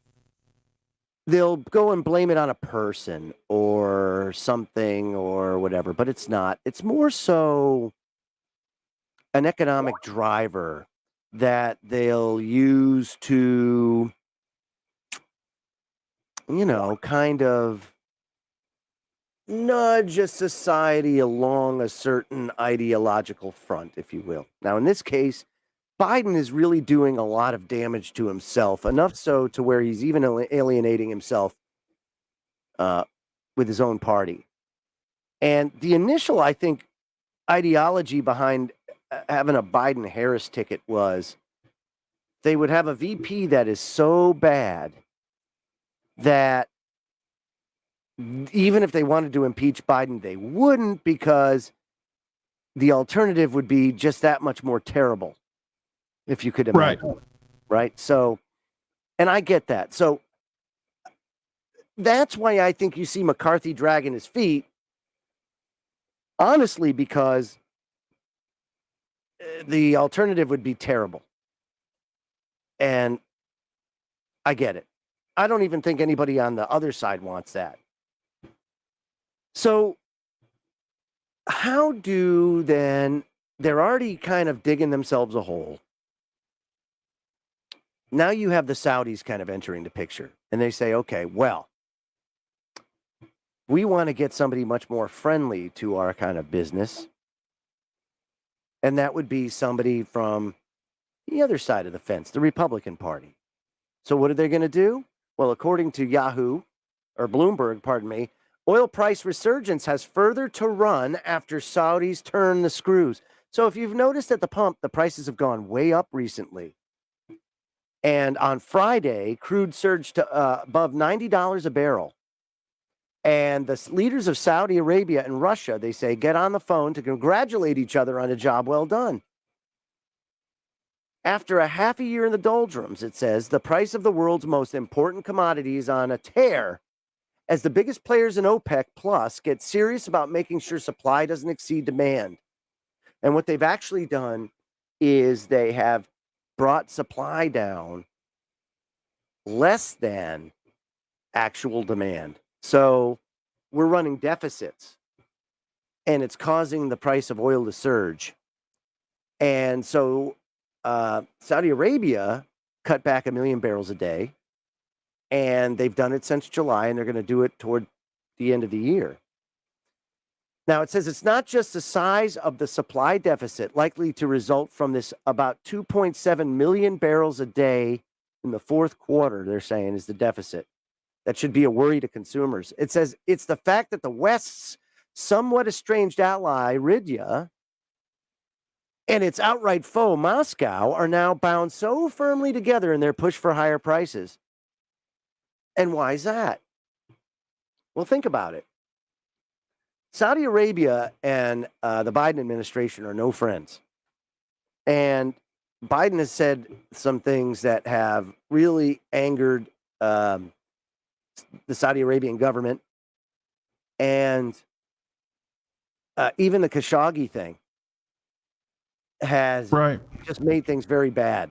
they'll go and blame it on a person or something or whatever, but it's not. It's more so an economic driver that they'll use to, kind of nudge a society along a certain ideological front, if you will. Now, in this case, Biden is really doing a lot of damage to himself, enough so to where he's even alienating himself with his own party. And the initial, I think, ideology behind having a Biden-Harris ticket was they would have a VP that is so bad that even if they wanted to impeach Biden, they wouldn't, because the alternative would be just that much more terrible, if you could imagine. Right? So, and I get that. So that's why I think you see McCarthy dragging his feet, honestly, because the alternative would be terrible. And I get it. I don't even think anybody on the other side wants that. So how do then, they're already kind of digging themselves a hole. Now you have the Saudis kind of entering the picture, and they say, okay, well, we want to get somebody much more friendly to our kind of business. And that would be somebody from the other side of the fence, the Republican Party. So what are they going to do? Well, according to Bloomberg, oil price resurgence has further to run after Saudis turn the screws. So if you've noticed at the pump, the prices have gone way up recently. And on Friday, crude surged to above $90 a barrel. And the leaders of Saudi Arabia and Russia, they say, get on the phone to congratulate each other on a job well done. After a half a year in the doldrums, it says, the price of the world's most important commodity is on a tear as the biggest players in OPEC Plus get serious about making sure supply doesn't exceed demand. And what they've actually done is they have brought supply down less than actual demand. So we're running deficits, and it's causing the price of oil to surge. And so Saudi Arabia cut back 1 million barrels a day, and they've done it since July, and they're going to do it toward the end of the year. Now, it says it's not just the size of the supply deficit likely to result from this about 2.7 million barrels a day in the fourth quarter, they're saying, is the deficit. That should be a worry to consumers. It says it's the fact that the West's somewhat estranged ally, Rydia, and its outright foe, Moscow, are now bound so firmly together in their push for higher prices. And why is that? Well, think about it. Saudi Arabia and the Biden administration are no friends. And Biden has said some things that have really angered the Saudi Arabian government, and even the Khashoggi thing has just made things very bad.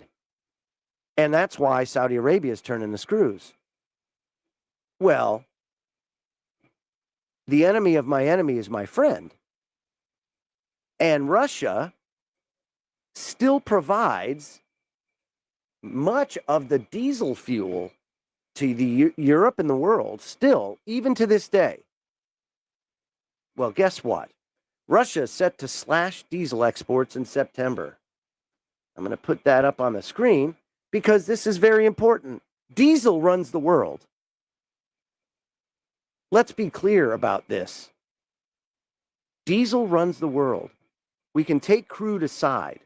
And that's why Saudi Arabia is turning the screws. Well, the enemy of my enemy is my friend. And Russia still provides much of the diesel fuel to the Europe and the world, still, even to this day. Well, guess what? Russia is set to slash diesel exports in September. I'm going to put that up on the screen because this is very important. Diesel runs the world. Let's be clear about this. Diesel runs the world. We can take crude aside.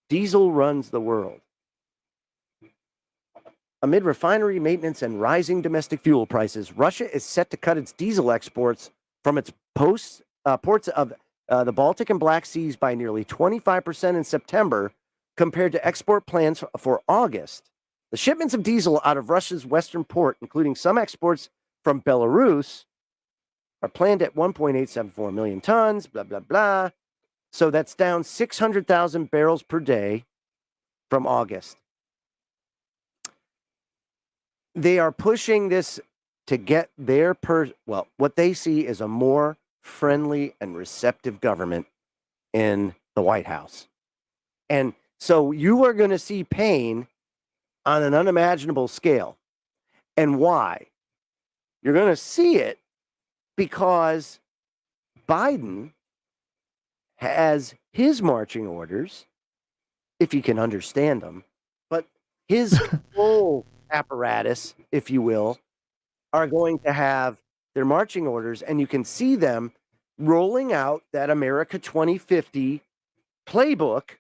Diesel runs the world. Amid refinery maintenance and rising domestic fuel prices, Russia is set to cut its diesel exports from its ports of the Baltic and Black Seas by nearly 25% in September compared to export plans for August. The shipments of diesel out of Russia's western port, including some exports from Belarus, are planned at 1.874 million tons, blah, blah, blah. So that's down 600,000 barrels per day from August. They are pushing this to get their what they see is a more friendly and receptive government in the White House. And so you are going to see pain on an unimaginable scale. And why? You're going to see it because Biden has his marching orders, if you can understand them, but his control apparatus, if you will, are going to have their marching orders, and you can see them rolling out that America 2050 playbook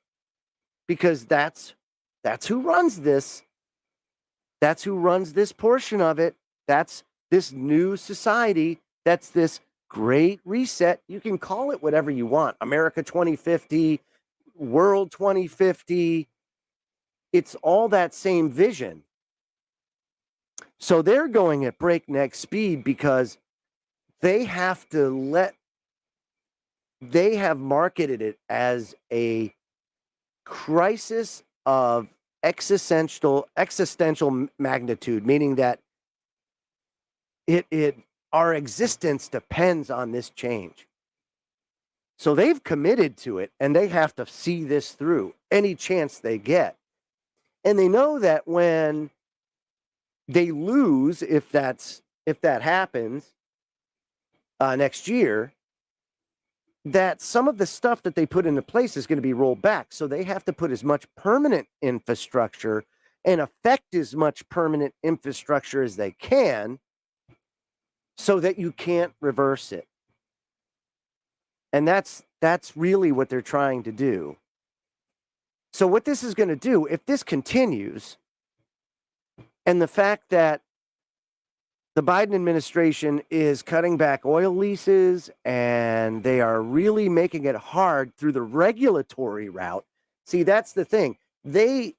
because that's who runs this. That's who runs this portion of it. That's this new society. That's this great reset. You can call it whatever you want. America 2050, World 2050. It's all that same vision. So they're going at breakneck speed because they have marketed it as a crisis of existential magnitude, meaning that our existence depends on this change. So they've committed to it, and they have to see this through any chance they get. And they know that when they lose, if that happens next year, that some of the stuff that they put into place is going to be rolled back. So they have to put as much permanent infrastructure and affect as much permanent infrastructure as they can so that you can't reverse it. And that's really what they're trying to do. So what this is going to do, if this continues, and the fact that the Biden administration is cutting back oil leases and they are really making it hard through the regulatory route. See, that's the thing. They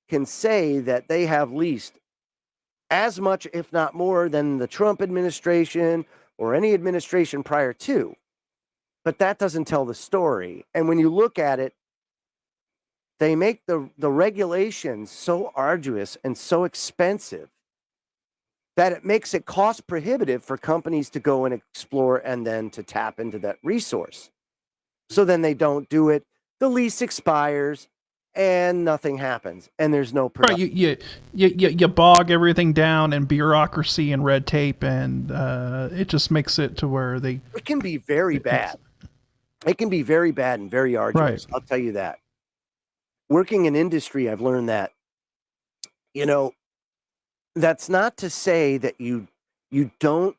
can say that they have leased as much, if not more, than the Trump administration or any administration prior to. But that doesn't tell the story. And when you look at it, they make the regulations so arduous and so expensive that it makes it cost prohibitive for companies to go and explore and then to tap into that resource. So then they don't do it. The lease expires and nothing happens. And there's no production. Right, you bog everything down in bureaucracy and red tape, and it just makes it to where it can be very bad. It can be very bad and very arduous. Right. I'll tell you that. Working in industry, I've learned that, that's not to say that you don't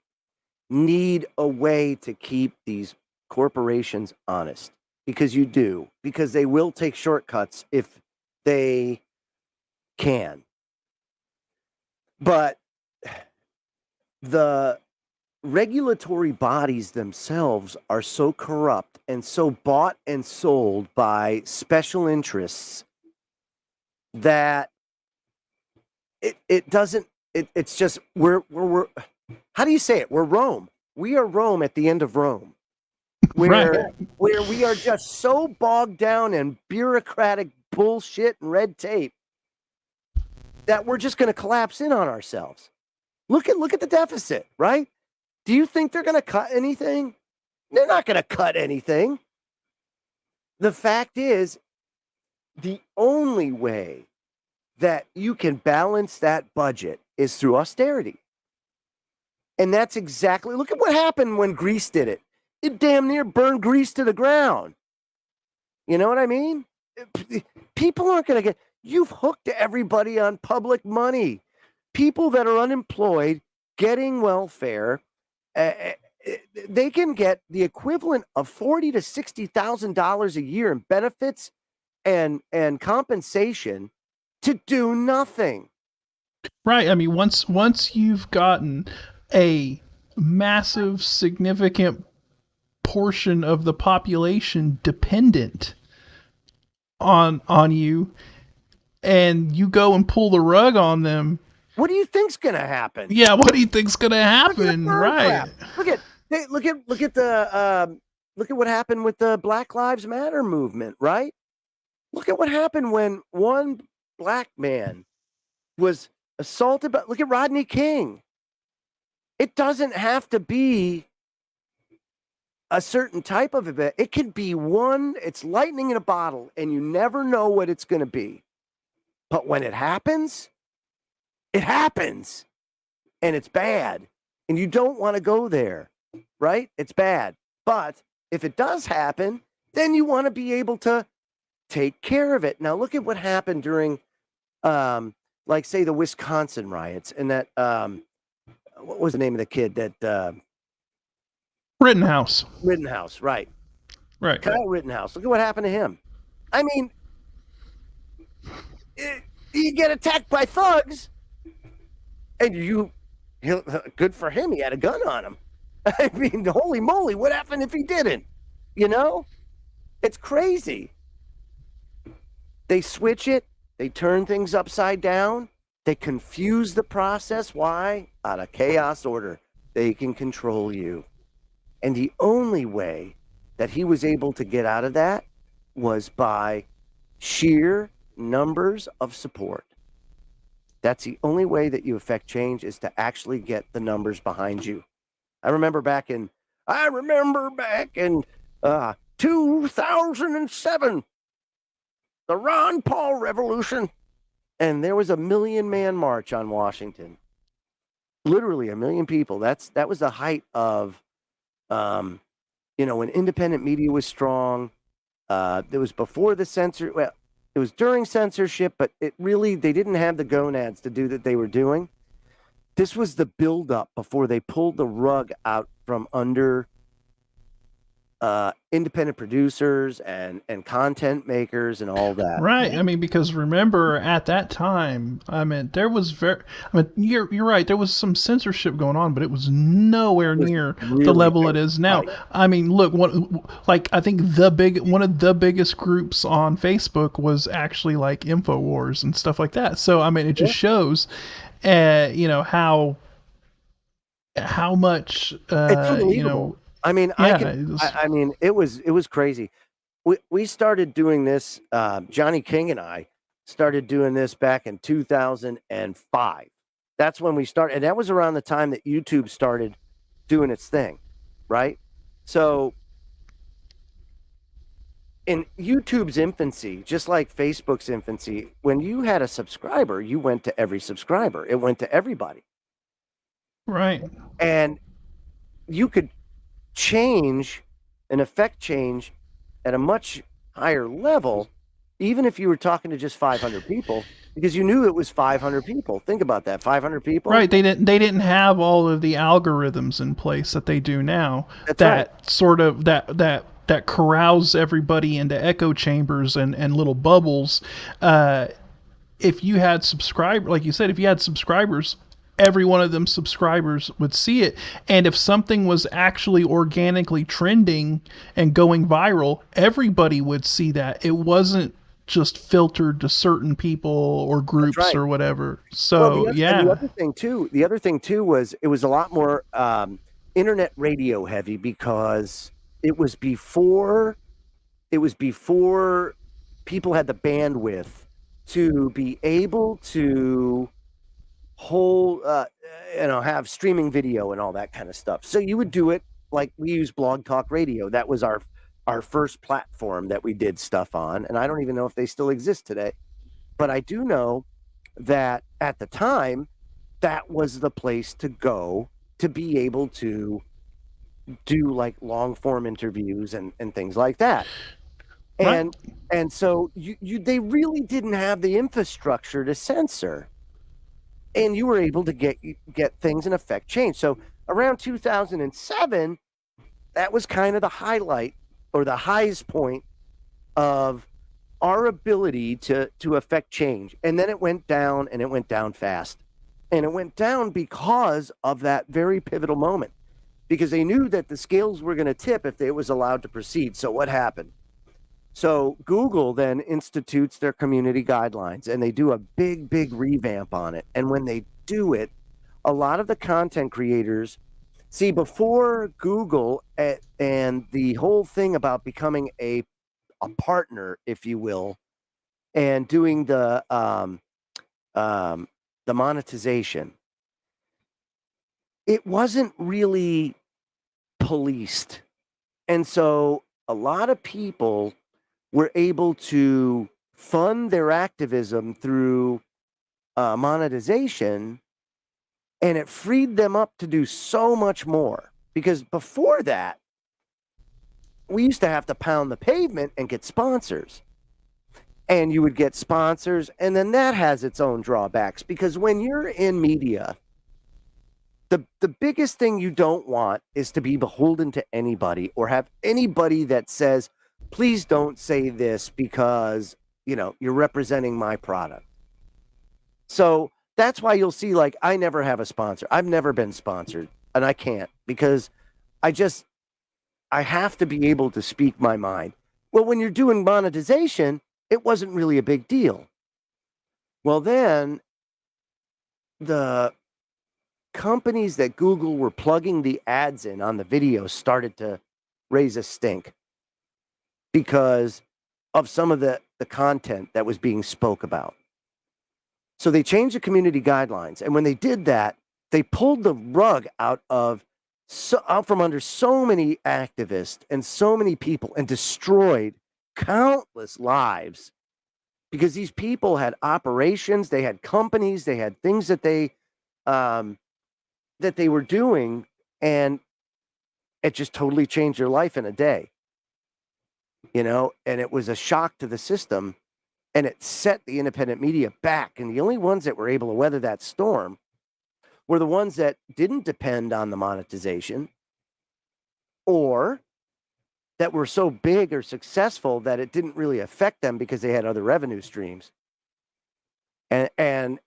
need a way to keep these corporations honest, because you do, because they will take shortcuts if they can. But the regulatory bodies themselves are so corrupt and so bought and sold by special interests that it's just we're how do you say it? We're Rome. We are Rome at the end of Rome. Where we are just so bogged down in bureaucratic bullshit and red tape that we're just going to collapse in on ourselves. Look at the deficit, right? Do you think they're going to cut anything? They're not going to cut anything. The fact is, the only way that you can balance that budget is through austerity. And that's exactly, look at what happened when Greece did it. It damn near burned Greece to the ground. You know what I mean? People aren't going to get, you've hooked everybody on public money. People that are unemployed, getting welfare, they can get the equivalent of $40,000 to $60,000 a year in benefits and compensation to do nothing. Right. I mean, once you've gotten a massive, significant portion of the population dependent on you, and you go and pull the rug on them, what do you think's gonna happen? Yeah, what do you think's gonna happen? Right. Look at what happened with the Black Lives Matter movement, right? Look at what happened when one black man was assaulted by, look at Rodney King. It doesn't have to be a certain type of event. It can be it's lightning in a bottle, and you never know what it's going to be. But when it happens, and it's bad, and you don't want to go there, right? It's bad. But if it does happen, then you want to be able to take care of it. Now, look at what happened during, like, say, the Wisconsin riots, and that, what was the name of the kid that... Rittenhouse, right. Right. Kyle Rittenhouse. Look at what happened to him. I mean, you get attacked by thugs, and good for him, he had a gun on him. I mean, holy moly, what happened if he didn't? You know? It's crazy. They switch it. They turn things upside down. They confuse the process. Why? Out of chaos order. They can control you. And the only way that he was able to get out of that was by sheer numbers of support. That's the only way that you affect change, is to actually get the numbers behind you. I remember back in 2007, the Ron Paul Revolution, and there was a 1 million man march on Washington. Literally 1 million people. That was the height of, when independent media was strong. It was before the censor. Well, it was during censorship, but they didn't have the gonads to do that they were doing. This was the buildup before they pulled the rug out from under independent producers and content makers and all that. Right. I mean, because remember at that time, I mean, you're right. There was some censorship going on, but it was nowhere near the level it is now. Right. I mean, look, I think one of the biggest groups on Facebook was actually like InfoWars and stuff like that. So, I mean, it just shows, how much, it's unbelievable. I mean, it was crazy. We started doing this. Johnny King and I started doing this back in 2005. That's when we started, and that was around the time that YouTube started doing its thing, right? So, in YouTube's infancy, just like Facebook's infancy, when you had a subscriber, you went to every subscriber. It went to everybody, right? And you could affect change at a much higher level, even if you were talking to just 500 people, because you knew it was 500 people. Think about that, 500 people. Right. They didn't have all of the algorithms in place that they do now. Sort of that corrals everybody into echo chambers and little bubbles. If you had like you said, if you had subscribers, every one of them subscribers would see it. And if something was actually organically trending and going viral, everybody would see that. It wasn't just filtered to certain people or groups right. or whatever. So And yeah. the other thing too was it was a lot more internet radio heavy because it was before people had the bandwidth to be able to hold have streaming video and all that kind of stuff. So you would do it like we use Blog Talk Radio. That was our first platform that we did stuff on, and I don't even know if they still exist today. But I do know that at the time, that was the place to go to be able to do like long form interviews and things like that. And so they really didn't have the infrastructure to censor, and you were able to get things in effect change. So around 2007, that was kind of the highlight or the highest point of our ability to affect change. And then it went down, and it went down fast. And it went down because of that very pivotal moment, because they knew that the scales were going to tip if it was allowed to proceed. So what happened? So Google then institutes their community guidelines, and they do a big revamp on it. And when they do it, a lot of the content creators see before Google and the whole thing about becoming a partner, if you will, and doing the monetization, it wasn't really policed. And so a lot of people were able to fund their activism through monetization, and it freed them up to do so much more. Because before that, we used to have to pound the pavement and get sponsors. And you would get sponsors, and then that has its own drawbacks, because when you're in media, the biggest thing you don't want is to be beholden to anybody or have anybody that says, please don't say this because, you're representing my product. So that's why you'll see, like, I never have a sponsor. I've never been sponsored, and I can't, because I have to be able to speak my mind. Well, when you're doing monetization, it wasn't really a big deal. Well, then the companies that Google were plugging the ads in on the video started to raise a stink because of some of the content that was being spoke about. So they changed the community guidelines. And when they did that, they pulled the rug out from under so many activists and so many people and destroyed countless lives, because these people had operations, they had companies, they had things that they were doing, and it just totally changed their life in a day. And it was a shock to the system, and it set the independent media back. And the only ones that were able to weather that storm were the ones that didn't depend on the monetization, or that were so big or successful that it didn't really affect them because they had other revenue streams. And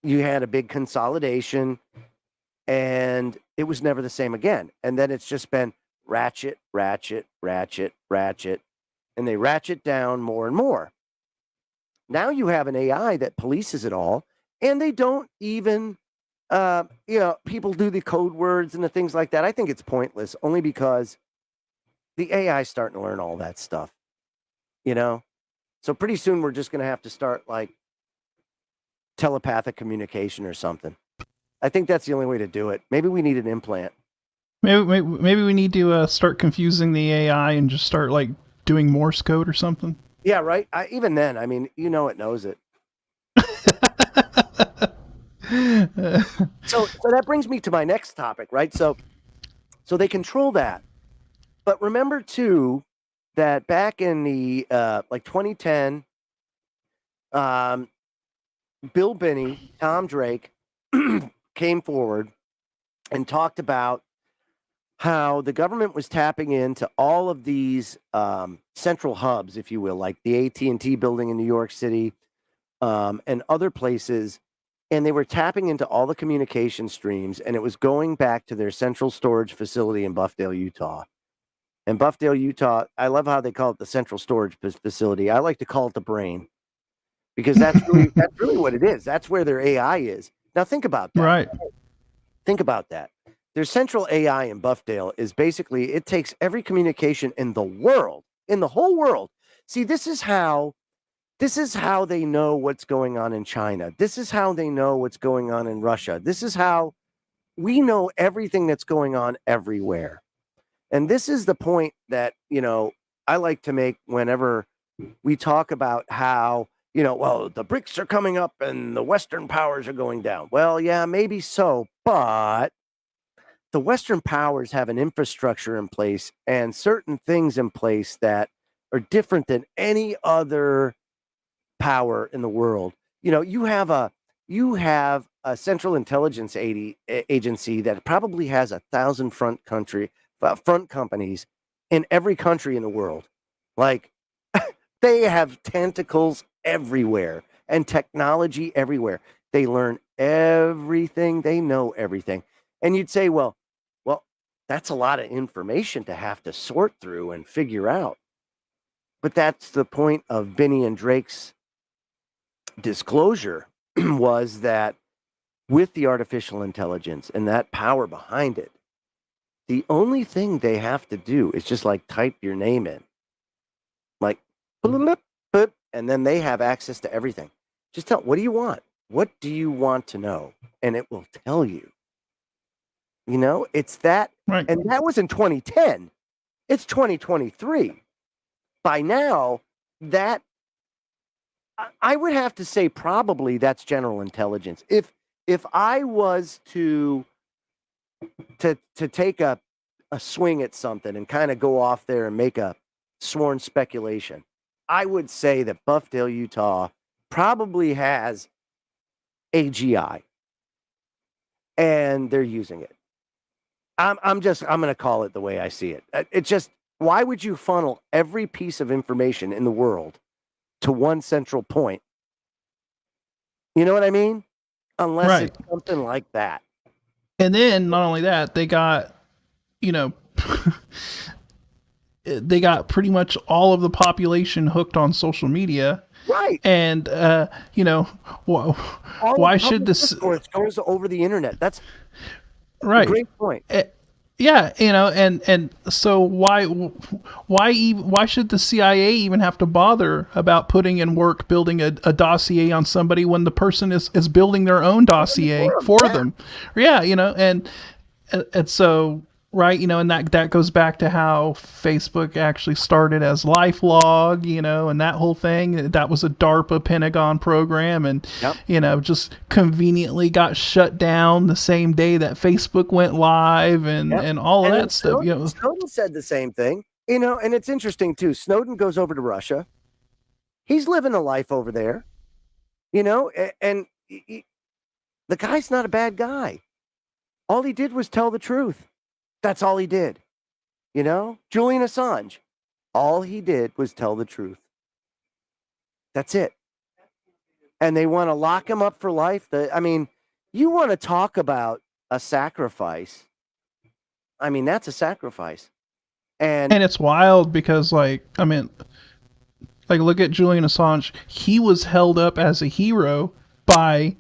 you had a big consolidation, and it was never the same again. And then it's just been ratchet, and they ratchet down more and more. Now you have an AI that polices it all, and they don't even, people do the code words and the things like that. I think it's pointless, only because the AI is starting to learn all that stuff, So pretty soon we're just going to have to start like telepathic communication or something. I think that's the only way to do it. Maybe we need an implant. Maybe we need to start confusing the AI and just start like doing Morse code or something. Yeah, right. Even then, I mean, it knows it. So that brings me to my next topic, right? So they control that. But remember, too, that back in the 2010, Bill Binney, Tom Drake came forward and talked about how the government was tapping into all of these central hubs, if you will, like the AT&T building in New York City and other places, and they were tapping into all the communication streams, and it was going back to their central storage facility in Buffdale, Utah. And Buffdale, Utah, I love how they call it the central storage facility. I like to call it the brain, because that's really what it is. That's where their AI is. Now think about that. Right. Think about that. Their central AI in Buffdale is basically, it takes every communication in the world, in the whole world. See, this is how they know what's going on in China. This is how they know what's going on in Russia. This is how we know everything that's going on everywhere. And this is the point that, I like to make whenever we talk about how, well, the BRICS are coming up and the Western powers are going down. Well, yeah, maybe so, but the Western powers have an infrastructure in place and certain things in place that are different than any other power in the world. You have a central intelligence agency that probably has 1,000 front companies in every country in the world. Like, they have tentacles everywhere and technology everywhere. They learn everything. They know everything. And you'd say, well, that's a lot of information to have to sort through and figure out. But that's the point of Benny and Drake's disclosure, was that with the artificial intelligence and that power behind it, the only thing they have to do is just like type your name in, like, and then they have access to everything. Just tell, what do you want? What do you want to know? And it will tell you. It's that. Right. And that was in 2010. It's 2023. By now, that, I would have to say probably that's general intelligence. If I was to take a swing at something and kind of go off there and make a sworn speculation, I would say that Buffdale, Utah probably has AGI, and they're using it. I'm going to call it the way I see it. It's just, why would you funnel every piece of information in the world to one central point? You know what I mean? Unless it's something like that. And then not only that, they got, they got pretty much all of the population hooked on social media. Right. And, why should this goes over the internet? That's right. A great point. Yeah, and so why should the CIA even have to bother about putting in work building a dossier on somebody when the person is building their own dossier for them? Yeah, and so right, and that goes back to how Facebook actually started as LifeLog, and that whole thing. That was a DARPA Pentagon program, and just conveniently got shut down the same day that Facebook went live, and all of that stuff. Snowden said the same thing, and it's interesting too. Snowden goes over to Russia. He's living a life over there, and the guy's not a bad guy. All he did was tell the truth. That's all he did. Julian Assange, all he did was tell the truth. That's it. And they want to lock him up for life. You want to talk about a sacrifice. That's a sacrifice. And it's wild because, look at Julian Assange. He was held up as a hero by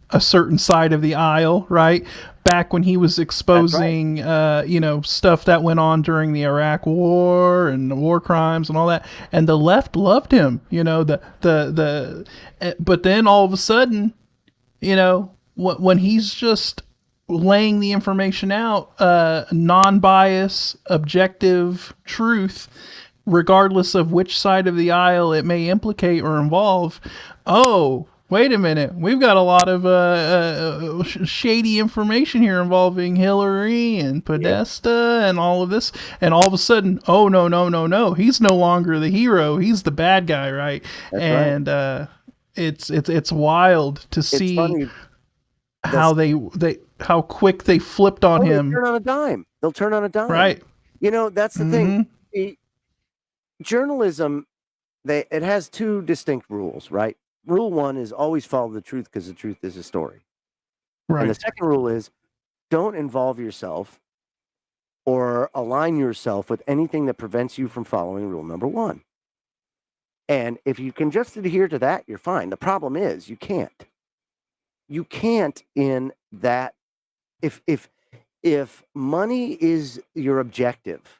a certain side of the aisle, right? Back when he was exposing, stuff that went on during the Iraq War and the war crimes and all that, and the left loved him, but then all of a sudden, when he's just laying the information out, non-bias, objective truth, regardless of which side of the aisle it may implicate or involve, wait a minute, we've got a lot of shady information here involving Hillary and Podesta and all of this, and all of a sudden, no, he's no longer the hero, he's the bad guy, right? That's right. It's wild to see how how quick they flipped on him. They'll turn on a dime. Right. That's the thing. Journalism, it has two distinct rules, right? rule one is always follow the truth because the truth is a story. Right. And the second rule is don't involve yourself or align yourself with anything that prevents you from following rule number one. And if you can just adhere to that, you're fine. The problem is you can't. You can't in that if money is your objective,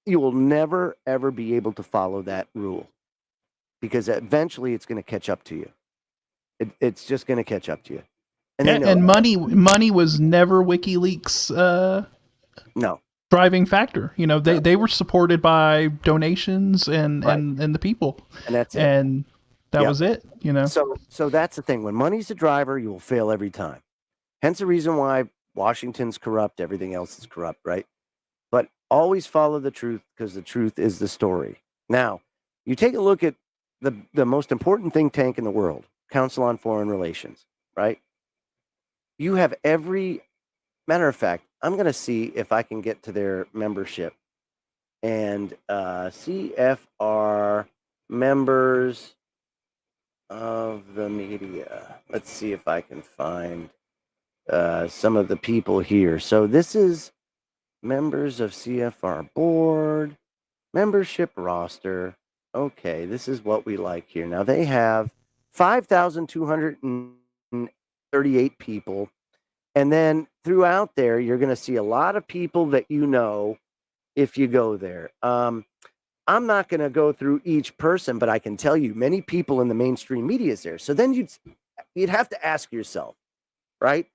you will never ever be able to follow that rule because eventually it's going to catch up to you. It's just going to catch up to you. And money was never WikiLeaks no driving factor. You know, they were supported by donations and the people. And that's it. And that was it, you know. So that's the thing. When money's the driver, you will fail every time. Hence the reason why Washington's corrupt, everything else is corrupt, right? But always follow the truth because the truth is the story. Now, you take a look at the most important think tank in the world, Council on Foreign Relations, right? You have every matter of fact, I'm going to see if I can get to their membership and CFR members of the media. Let's see if I can find some of the people here. So this is members of CFR board, membership roster. Okay, this is what we like here. Now they have 5,238 people. And then throughout there, you're going to see a lot of people that you know if you go there. I'm not going to go through each person, but I can tell you many people in the mainstream media is there. So then you'd have to ask yourself, right?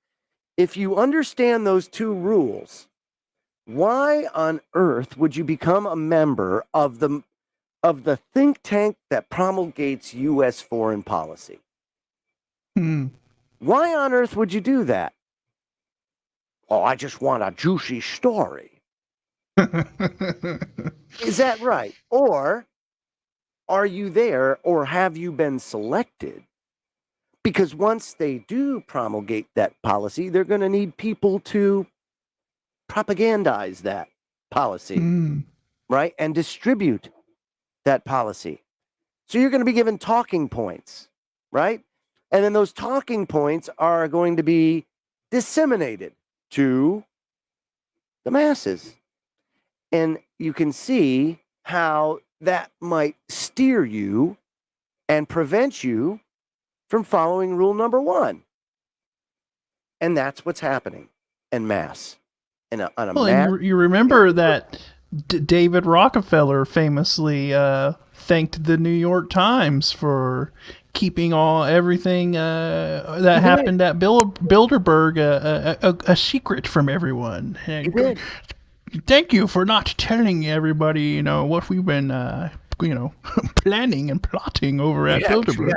If you understand those two rules, why on earth would you become a member of the think tank that promulgates U.S. foreign policy? Why on earth would you do that? Oh, I just want a juicy story. Is that right? Or are you there, or have you been selected? Because once they do promulgate that policy, they're going to need people to propagandize that policy, right? And distribute that policy. So you're going to be given talking points, right? And then those talking points are going to be disseminated to the masses. And you can see how that might steer you and prevent you from following rule number one. And that's what's happening en masse. And you remember that David Rockefeller famously thanked the New York Times for keeping everything that happened at Bilderberg a secret from everyone. Thank you for not telling everybody, you know, what we've been, planning and plotting over at Bilderberg.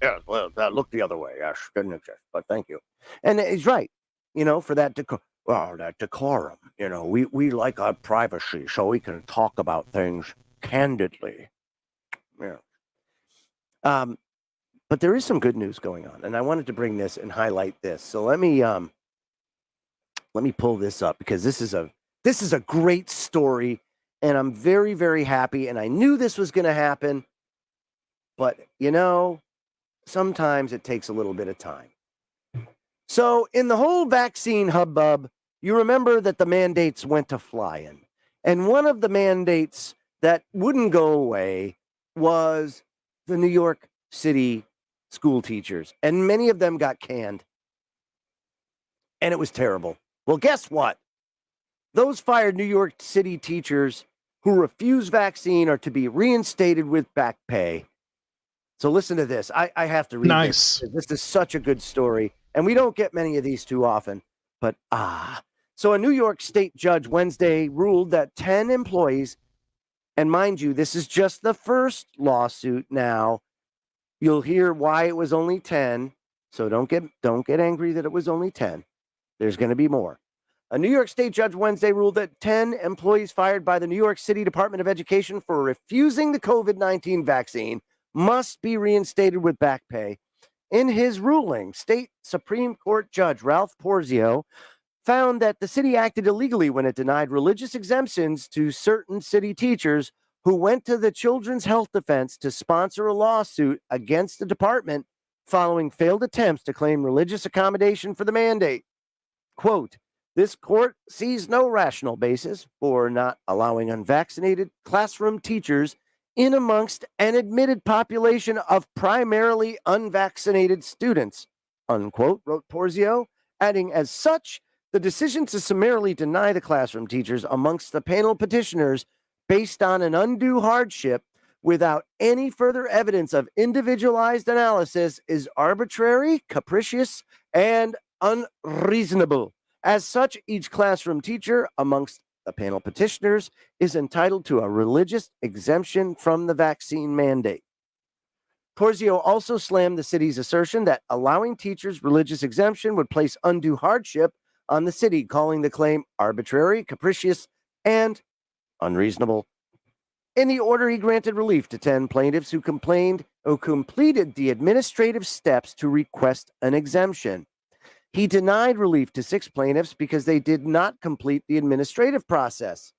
Yes, well, that looked the other way. Yes, didn't exist, but thank you. And he's right, you know, for that that decorum. You know, we like our privacy, so we can talk about things candidly. Yeah. But there is some good news going on, and I wanted to bring this and highlight this. So let me pull this up because this is a great story, and I'm very, very happy. And I knew this was going to happen, but you know, sometimes it takes a little bit of time. So in the whole vaccine hubbub, you remember that the mandates went to flying, and one of the mandates that wouldn't go away was the New York City school teachers, and many of them got canned, and it was terrible. Well, guess what? Those fired New York City teachers who refuse vaccine are to be reinstated with back pay. So listen to this. I have to read nice. This. This is such a good story, and we don't get many of these too often, but So a New York state judge Wednesday ruled that 10 employees, and mind you, this is just the first lawsuit now. You'll hear why it was only 10. So don't get angry that it was only 10. There's going to be more. A New York state judge Wednesday ruled that 10 employees fired by the New York City Department of Education for refusing the COVID-19 vaccine must be reinstated with back pay. In his ruling, state Supreme Court Judge Ralph Porzio found that the city acted illegally when it denied religious exemptions to certain city teachers who went to the Children's Health Defense to sponsor a lawsuit against the department following failed attempts to claim religious accommodation for the mandate. Quote, this court sees no rational basis for not allowing unvaccinated classroom teachers in amongst an admitted population of primarily unvaccinated students, unquote, wrote Porzio, adding, as such, the decision to summarily deny the classroom teachers amongst the panel petitioners based on an undue hardship without any further evidence of individualized analysis is arbitrary, capricious, and unreasonable. As such, each classroom teacher amongst the panel petitioners is entitled to a religious exemption from the vaccine mandate. Porzio also slammed the city's assertion that allowing teachers religious exemption would place undue hardship on the city, calling the claim arbitrary, capricious, and unreasonable. In the order, he granted relief to 10 plaintiffs who completed the administrative steps to request an exemption. He denied relief to 6 plaintiffs because they did not complete the administrative process.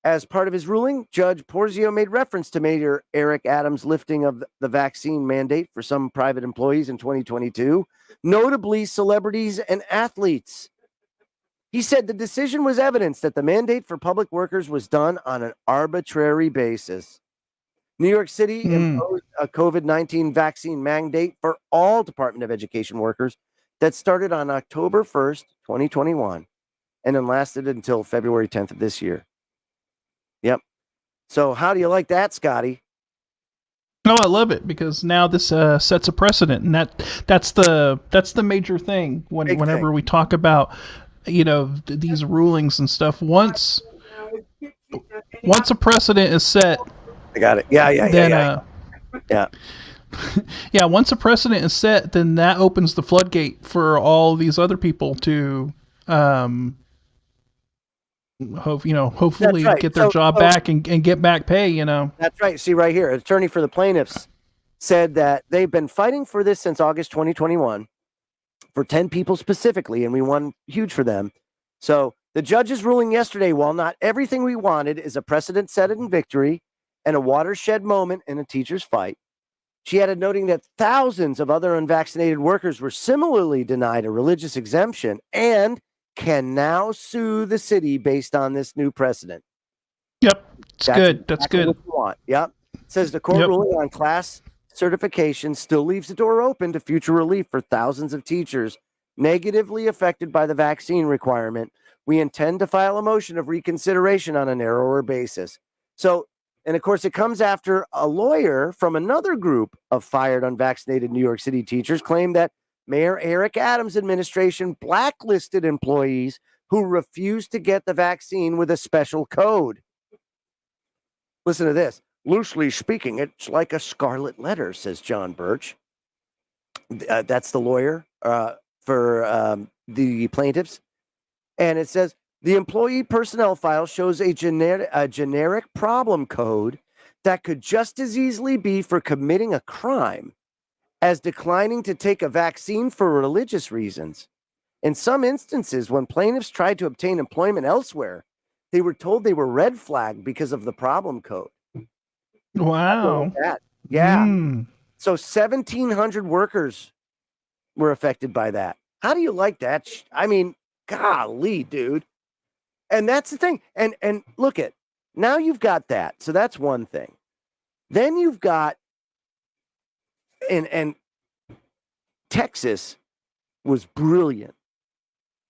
As part of his ruling, Judge Porzio made reference to Mayor Eric Adams' lifting of the vaccine mandate for some private employees in 2022, notably celebrities and athletes. He said the decision was evidence that the mandate for public workers was done on an arbitrary basis. New York City imposed a COVID-19 vaccine mandate for all Department of Education workers that started on October 1st, 2021, and then lasted until February 10th of this year. Yep. So how do you like that, Scotty? No, I love it because now this sets a precedent, and that's the major thing whenever we talk about, these rulings and stuff. Once a precedent is set, I got it. Yeah. Yeah, once a precedent is set, then that opens the floodgate for all these other people to, hopefully right. get their job back and get back pay. That's right. See right here, an attorney for the plaintiffs said that they've been fighting for this since August 2021 for 10 people specifically, and we won huge for them. So the judge's ruling yesterday, while not everything we wanted, is a precedent-setting victory and a watershed moment in a teacher's fight. She added, noting that thousands of other unvaccinated workers were similarly denied a religious exemption and can now sue the city based on this new precedent. Yep, that's good. That's exactly good. What you want. Yep. Says the court ruling on class certification still leaves the door open to future relief for thousands of teachers negatively affected by the vaccine requirement. We intend to file a motion of reconsideration on a narrower basis. So, and of course, it comes after a lawyer from another group of fired unvaccinated New York City teachers claimed that Mayor Eric Adams' administration blacklisted employees who refused to get the vaccine with a special code. Listen to this. Loosely speaking, it's like a scarlet letter, says John Birch. That's the lawyer for the plaintiffs. And it says, the employee personnel file shows a generic problem code that could just as easily be for committing a crime as declining to take a vaccine for religious reasons. In some instances, when plaintiffs tried to obtain employment elsewhere, they were told they were red flagged because of the problem code. Wow. Yeah. So 1,700 workers were affected by that. How do you like that? I mean, golly, dude. And that's the thing. And look at, now you've got that. So that's one thing. Then you've got, and Texas was brilliant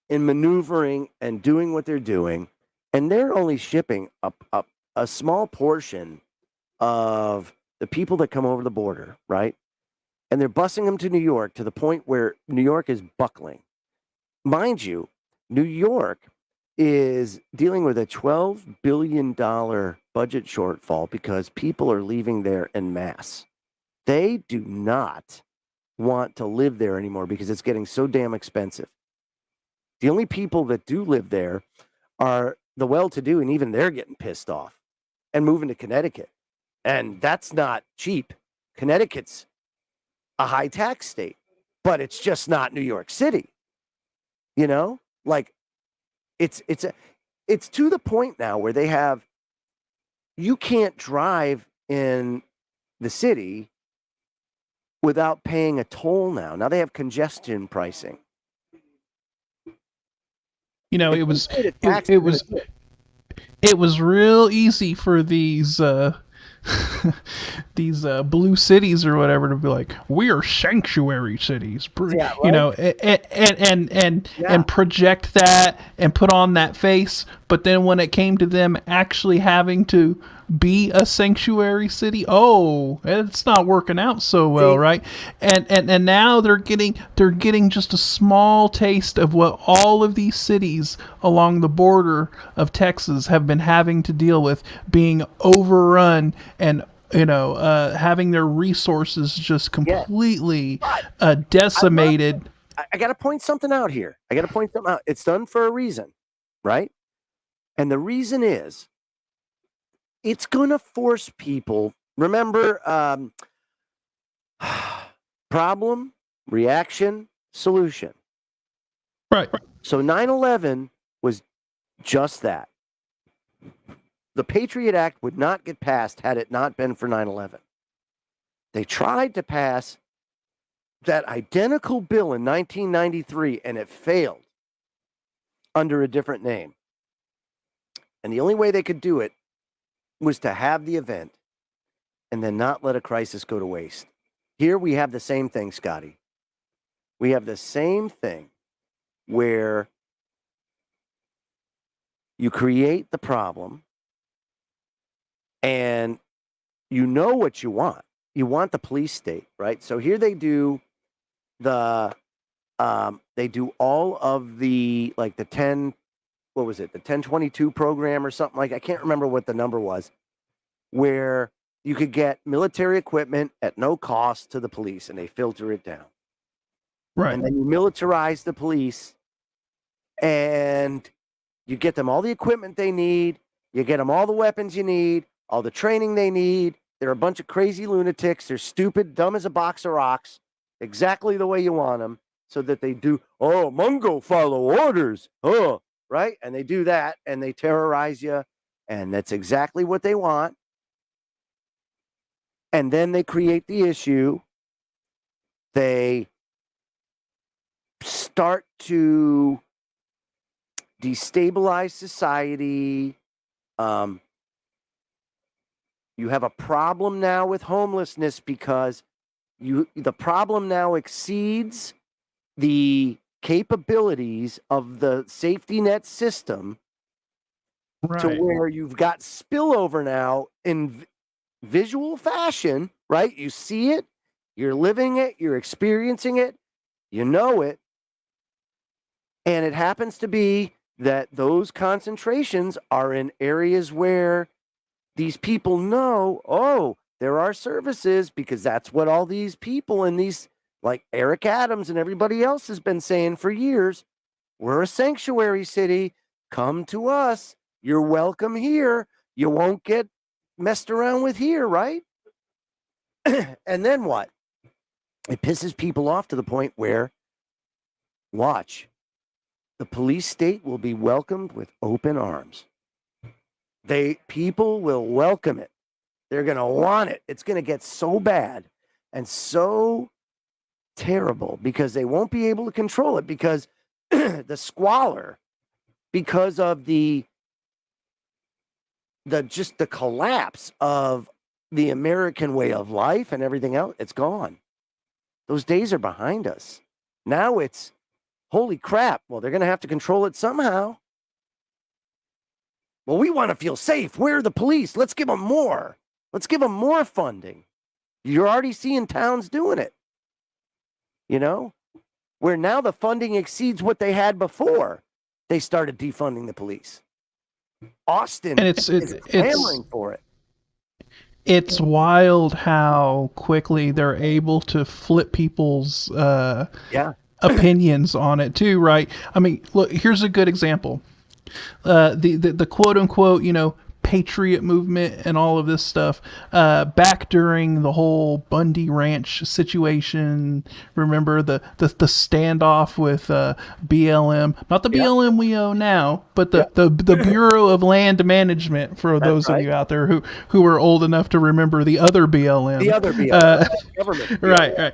in maneuvering and doing what they're doing. And they're only shipping a small portion of the people that come over the border, right? And they're busing them to New York to the point where New York is buckling. Mind you, New York is dealing with a $12 billion budget shortfall because people are leaving there en masse. They do not want to live there anymore because it's getting so damn expensive. The only people that do live there are the well-to-do, and even they're getting pissed off and moving to Connecticut. And that's not cheap. Connecticut's a high tax state, but it's just not New York City. You know, like it's to the point now where they have you can't drive in the city without paying a toll now. Now they have congestion pricing. You know, it was real easy for these these blue cities or whatever to be like, we are sanctuary cities, Yeah, right? you know, and project that and put on that face. But then when it came to them actually having to be a sanctuary city, oh, it's not working out so well, right? And now they're getting just a small taste of what all of these cities along the border of Texas have been having to deal with, being overrun and having their resources just completely decimated. I got to point something out here. It's done for a reason, right? And the reason is it's going to force people. Remember, problem, reaction, solution. Right. So 9/11 was just that. The Patriot Act would not get passed had it not been for 9/11. They tried to pass that identical bill in 1993, and it failed under a different name. And the only way they could do it was to have the event and then not let a crisis go to waste. Here we have the same thing, Scotty. We have the same thing where you create the problem and you know what you want. You want the police state, right? So here they do all of the, like the 10, what was it? The 1022 program or something like, I can't remember what the number was, where you could get military equipment at no cost to the police and they filter it down. Right. And then you militarize the police and you get them all the equipment they need. You get them all the weapons you need, all the training they need. They're a bunch of crazy lunatics. They're stupid, dumb as a box of rocks, exactly the way you want them, so that they do, Mungo follow orders. Right? And they do that and they terrorize you. And that's exactly what they want. And then they create the issue. They start to destabilize society. You have a problem now with homelessness because the problem now exceeds the capabilities of the safety net system, right, to where you've got spillover now in visual fashion, right? You see it, you're living it, you're experiencing it, you know it. And it happens to be that those concentrations are in areas where these people know, there are services, because that's what all these people in these, like Eric Adams and everybody else has been saying for years. We're a sanctuary city. Come to us. You're welcome here. You won't get messed around with here, right? And then what? It pisses people off to the point where, watch, the police state will be welcomed with open arms. People will welcome it. They're going to want it. It's going to get so bad and so terrible because they won't be able to control it, because the squalor, because of the collapse of the American way of life and everything else, it's gone. Those days are behind us. Now it's, holy crap, well, they're going to have to control it somehow. Well, we want to feel safe. Where are the police? Let's give them more. Let's give them more funding. You're already seeing towns doing it. You know, where now the funding exceeds what they had before they started defunding the police. Austin is clamoring for it. It's wild how quickly they're able to flip people's opinions on it too, right? I mean, look, here's a good example. The quote unquote, patriot movement and all of this stuff back during the whole Bundy Ranch situation. Remember the standoff with BLM, not the BLM we owe now, but the Bureau of Land Management, for those of you out there who are old enough to remember the other BLM. The other BLM, government BLM. Right.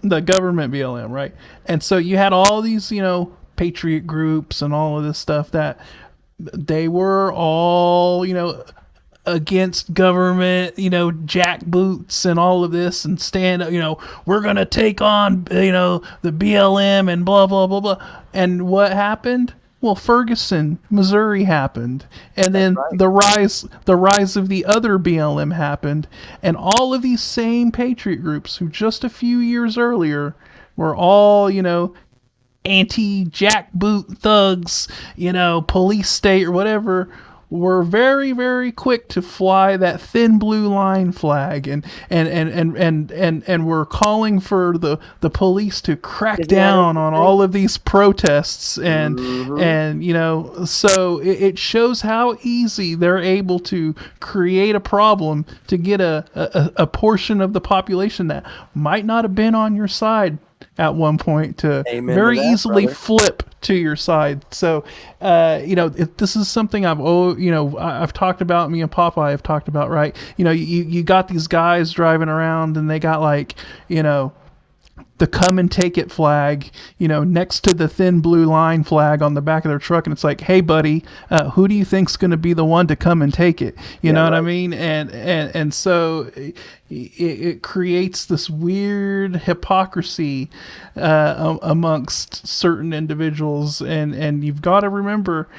The government BLM, right? And so you had all these, patriot groups and all of this stuff that they were all, against government, jackboots and all of this, and stand, we're going to take on, the BLM and blah, blah, blah, blah. And what happened? Well, Ferguson, Missouri happened, and then the rise of the other BLM happened, and all of these same patriot groups who just a few years earlier were all, anti-jackboot thugs, police state or whatever, were very, very quick to fly that thin blue line flag and were calling for the police to crack down on all of these protests and so it shows how easy they're able to create a problem to get a portion of the population that might not have been on your side at one point to very easily flip to your side. So, this is something I've talked about, me and Popeye have talked about, right? You got these guys driving around and they got the come and take it flag, next to the thin blue line flag on the back of their truck. And it's like, hey buddy, who do you think's going to be the one to come and take it? You know what I mean? And so it creates this weird hypocrisy, amongst certain individuals. And you've got to remember,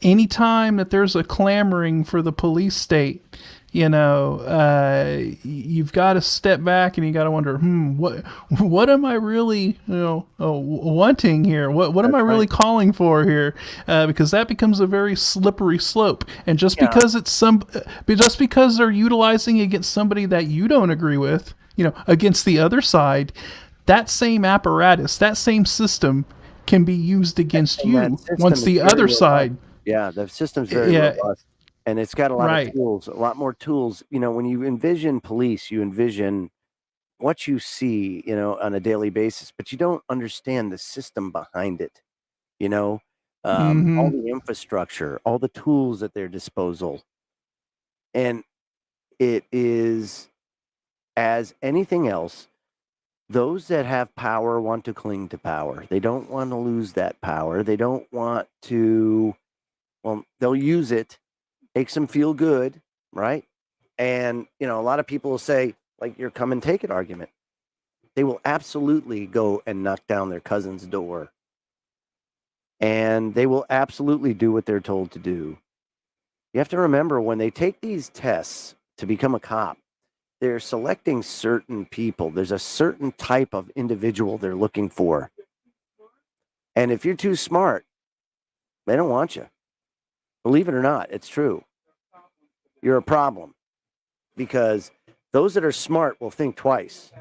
anytime that there's a clamoring for the police state, you've got to step back and you got to wonder, what am I really, wanting here? What am I really calling for here? Because that becomes a very slippery slope. And just because just because they're utilizing against somebody that you don't agree with, against the other side, that same apparatus, that same system can be used against you once the other side. Yeah, the system's very robust. And it's got a lot of tools, a lot more tools. When you envision police, you envision what you see, on a daily basis, but you don't understand the system behind it. All the infrastructure, all the tools at their disposal. And it is, as anything else, those that have power want to cling to power. They don't want to lose that power. They don't want to, they'll use it. Makes them feel good, right? And, a lot of people will say, like your come and take it argument, they will absolutely go and knock down their cousin's door. And they will absolutely do what they're told to do. You have to remember, when they take these tests to become a cop, they're selecting certain people. There's a certain type of individual they're looking for. And if you're too smart, they don't want you. Believe it or not, it's true. You're a problem, because those that are smart will think twice.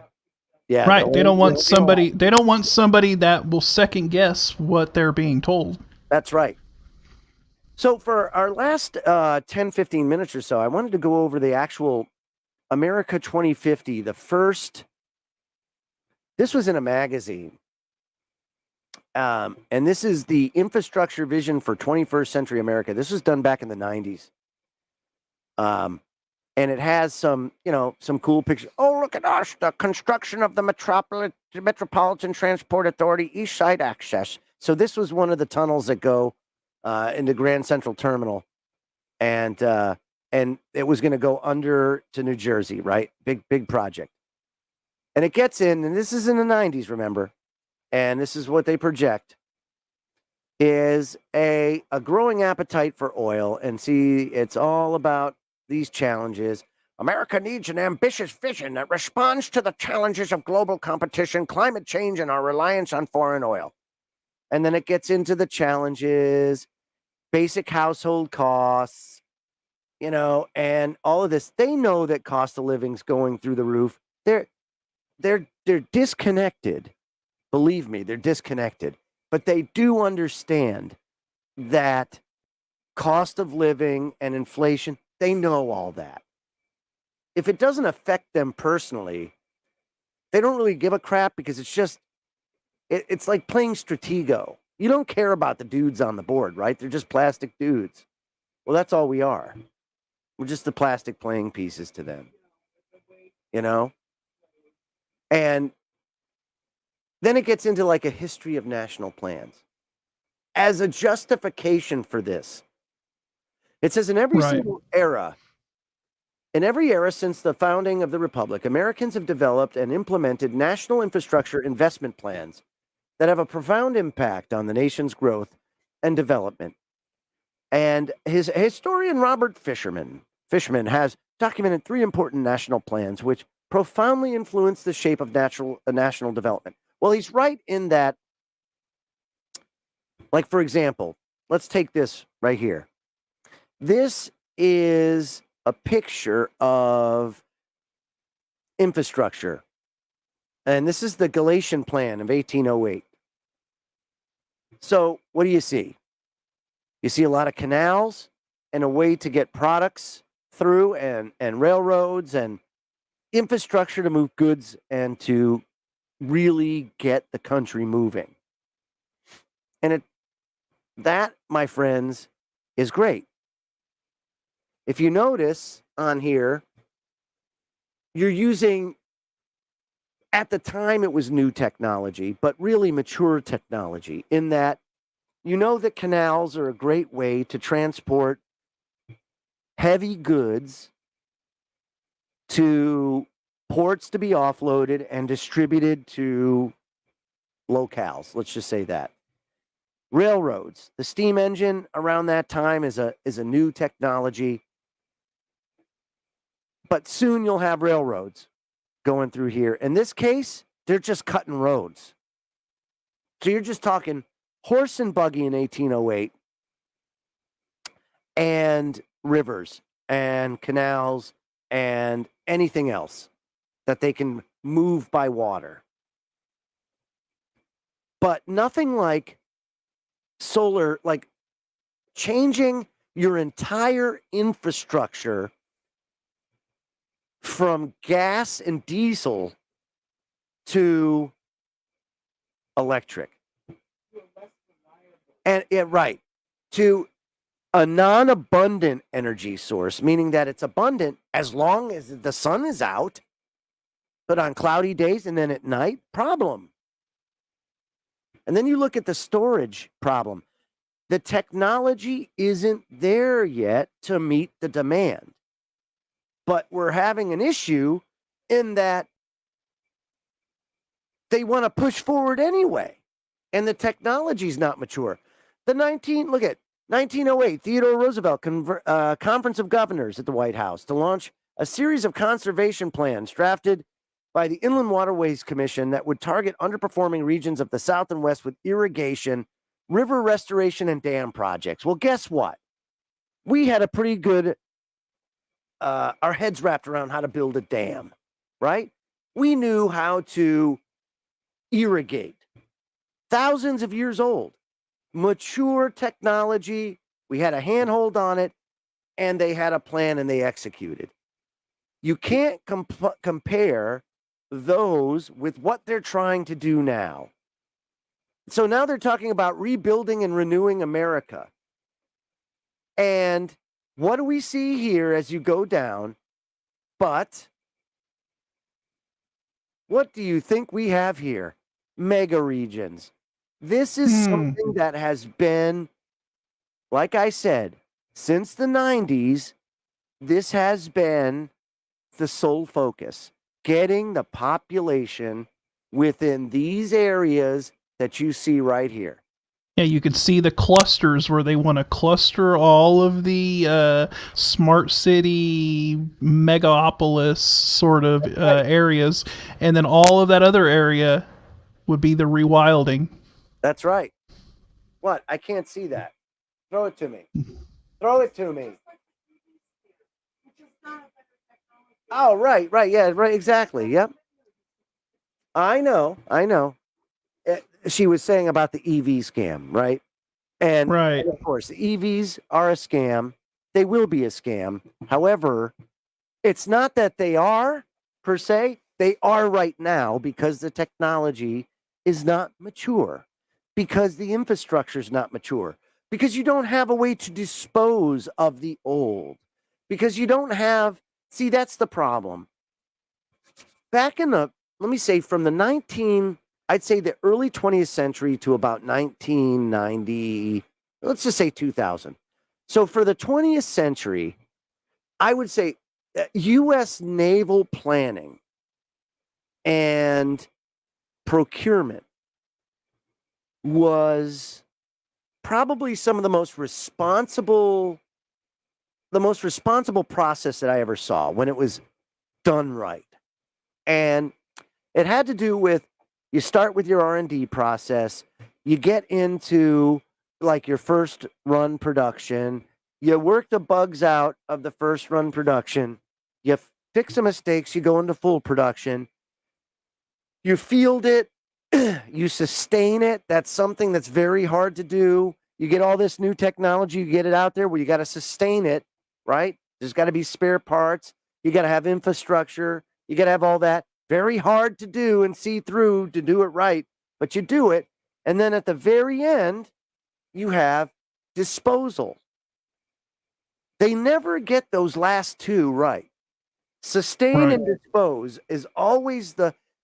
Yeah, right. They don't want somebody that will second guess what they're being told. That's right. So for our last 10, 15 minutes or so, I wanted to go over the actual America 2050, the first. This was in a magazine. And this is the infrastructure vision for 21st century America. This was done back in the 90s. And it has some cool pictures. Oh, look at us, the construction of the Metropolitan Transport Authority East Side Access. So this was one of the tunnels that go into Grand Central Terminal. And it was going to go under to New Jersey, right? Big project. And it gets in, and this is in the 90s, remember? And this is what they project, is a growing appetite for oil. And see, it's all about these challenges. America needs an ambitious vision that responds to the challenges of global competition, climate change, and our reliance on foreign oil. And then it gets into the challenges, basic household costs, and all of this. They know that cost of living's going through the roof. They're disconnected. Believe me, they're disconnected. But they do understand that cost of living and inflation, They know all that. If it doesn't affect them personally, they don't really give a crap because it's just, it's like playing Stratego. You don't care about the dudes on the board, right? They're just plastic dudes. Well, that's all we are. We're just the plastic playing pieces to them, you know? And then it gets into like a history of national plans. As a justification for this, it says in every single era, since the founding of the Republic, Americans have developed and implemented national infrastructure investment plans that have a profound impact on the nation's growth and development. And his historian Robert Fishman has documented 3 important national plans which profoundly influence the shape of national development. Well, he's right in that. Like, for example, let's take this right here. This is a picture of infrastructure. And this is the Galatian Plan of 1808. So what do you see? You see a lot of canals and a way to get products through and railroads and infrastructure to move goods and to really get the country moving. And that, my friends, is great. If you notice on here, you're using, at the time it was new technology, but really mature technology in that you know that canals are a great way to transport heavy goods to ports to be offloaded and distributed to locales. Let's just say that. Railroads, the steam engine around that time is a new technology. But soon you'll have railroads going through here. In this case, they're just cutting roads. So you're just talking horse and buggy in 1808 and rivers and canals and anything else that they can move by water. But nothing like solar, like changing your entire infrastructure from gas and diesel to electric. And to a non-abundant energy source, meaning that it's abundant as long as the sun is out, but on cloudy days and then at night, problem. And then you look at the storage problem. The technology isn't there yet to meet the demand. But we're having an issue in that they want to push forward anyway. And the technology's not mature. Look at 1908, Theodore Roosevelt Conference of Governors at the White House to launch a series of conservation plans drafted by the Inland Waterways Commission that would target underperforming regions of the South and West with irrigation, river restoration, and dam projects. Well, guess what? We had a pretty good, our heads wrapped around how to build a dam, right? We knew how to irrigate. Thousands of years old. Mature technology. We had a handhold on it, and they had a plan and they executed. You can't compare those with what they're trying to do now. So now they're talking about rebuilding and renewing America. And what do we see here as you go down? But what do you think we have here? Mega regions. This is something that has been, like I said, since the 90s, this has been the sole focus. Getting the population within these areas that you see right here. Yeah, you can see the clusters where they want to cluster all of the smart city, megapolis sort of areas, and then all of that other area would be the rewilding. That's right. What? I can't see that. Throw it to me. Throw it to me. Oh, right. Yeah, right. Exactly. Yep. I know. She was saying about the EV scam, right? And, right. and of course, the EVs are a scam. they will be a scam. However, it's not that they are per se. They are right now because the technology is not mature, because the infrastructure is not mature, because you don't have a way to dispose of the old, because you don't have. See, that's the problem. Back in the, let me say, from the I'd say the early 20th century to about 1990, let's just say 2000. So for the 20th century, I would say U.S. naval planning and procurement was probably some of the most responsible process that I ever saw when it was done right. And it had to do with, you start with your R&D process, you get into like your first run production, you work the bugs out of the first run production, you fix the mistakes, you go into full production, you field it, you sustain it. That's something that's very hard to do. You get all this new technology, you get it out there where you got to sustain it, right? There's got to be spare parts. You got to have infrastructure. You got to have all that. Very hard to do and see through to do it right, but you do it. And then at the very end, you have disposal. They never get those last two right. Sustain and dispose is always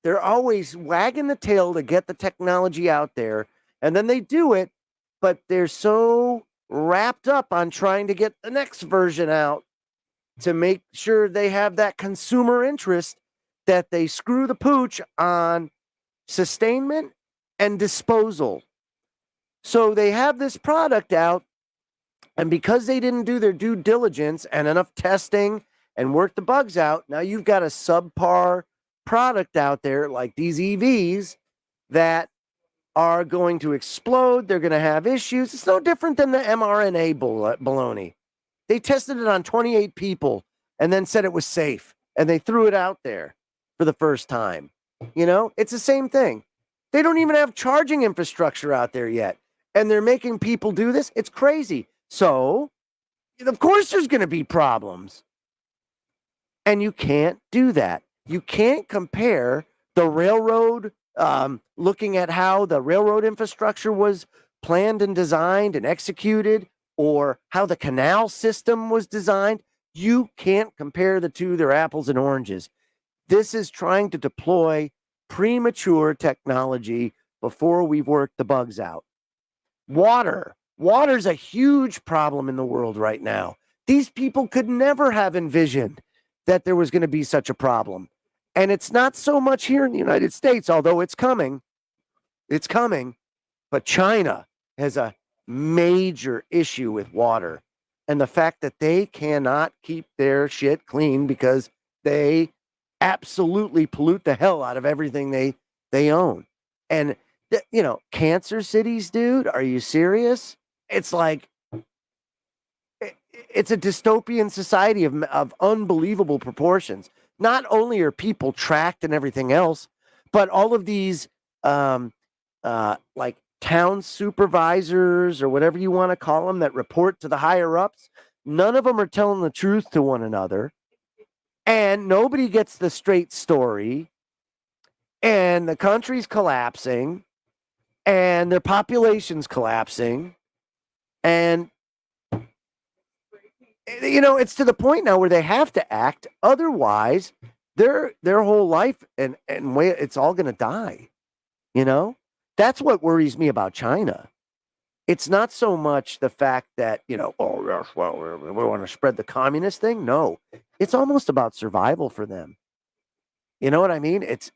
they're always wagging the tail to get the technology out there. And then they do it, but they're so wrapped up on trying to get the next version out to make sure they have that consumer interest that they screw the pooch on sustainment and disposal. So they have this product out, and because they didn't do their due diligence and enough testing and work the bugs out, now you've got a subpar product out there like these EVs that are going to explode. They're going to have issues. It's no different than the mRNA baloney. They tested it on 28 people and then said it was safe, and they threw it out there for the first time. You know, it's the same thing. They don't even have charging infrastructure out there yet, and they're making people do this. It's crazy. So, of course, there's going to be problems. And you can't do that. You can't compare the railroad, looking at how the railroad infrastructure was planned and designed and executed, or how the canal system was designed. You can't compare the two. They're apples and oranges. This is trying to deploy premature technology before we've worked the bugs out. Water's a huge problem in the world right now. These people could never have envisioned that there was going to be such a problem. And it's not so much here in the United States, although it's coming. It's coming. But China has a major issue with water. And the fact that they cannot keep their shit clean because they absolutely pollute the hell out of everything they own. And, you know, cancer cities, dude, are you serious? It's like, it's a dystopian society of unbelievable proportions. Not only are people tracked and everything else, but all of these like town supervisors or whatever you want to call them that report to the higher ups, none of them are telling the truth to one another. And nobody gets the straight story. And the country's collapsing. And their population's collapsing. And, you know, it's to the point now where they have to act. Otherwise, their whole life and way, it's all going to die. You know? That's what worries me about China. It's not so much the fact that, you know, oh, yes, well, we want to spread the communist thing. No, it's almost about survival for them. You know what I mean? It's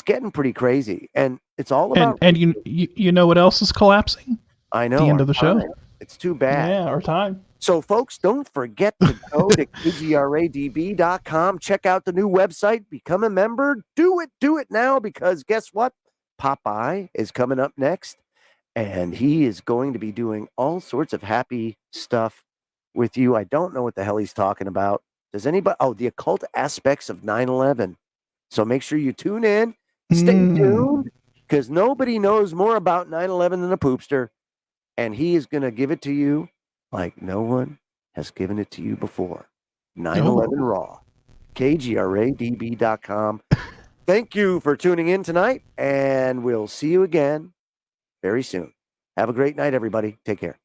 getting pretty crazy, and it's all about. And you know what else is collapsing? I know. The end of the show. It's too bad. Yeah, our time. So, folks, don't forget to go to kgradb.com. Check out the new website. Become a member. Do it now, because guess what? Popeye is coming up next, and he is going to be doing all sorts of happy stuff with you. I don't know what the hell he's talking about. Does anybody? Oh, the occult aspects of 9/11. So make sure you tune in. Stay tuned, because nobody knows more about 9/11 than a poopster, and he is going to give it to you like no one has given it to you before. 9/11 Raw. KGRADB.com. Thank you for tuning in tonight, and we'll see you again very soon. Have a great night, everybody. Take care.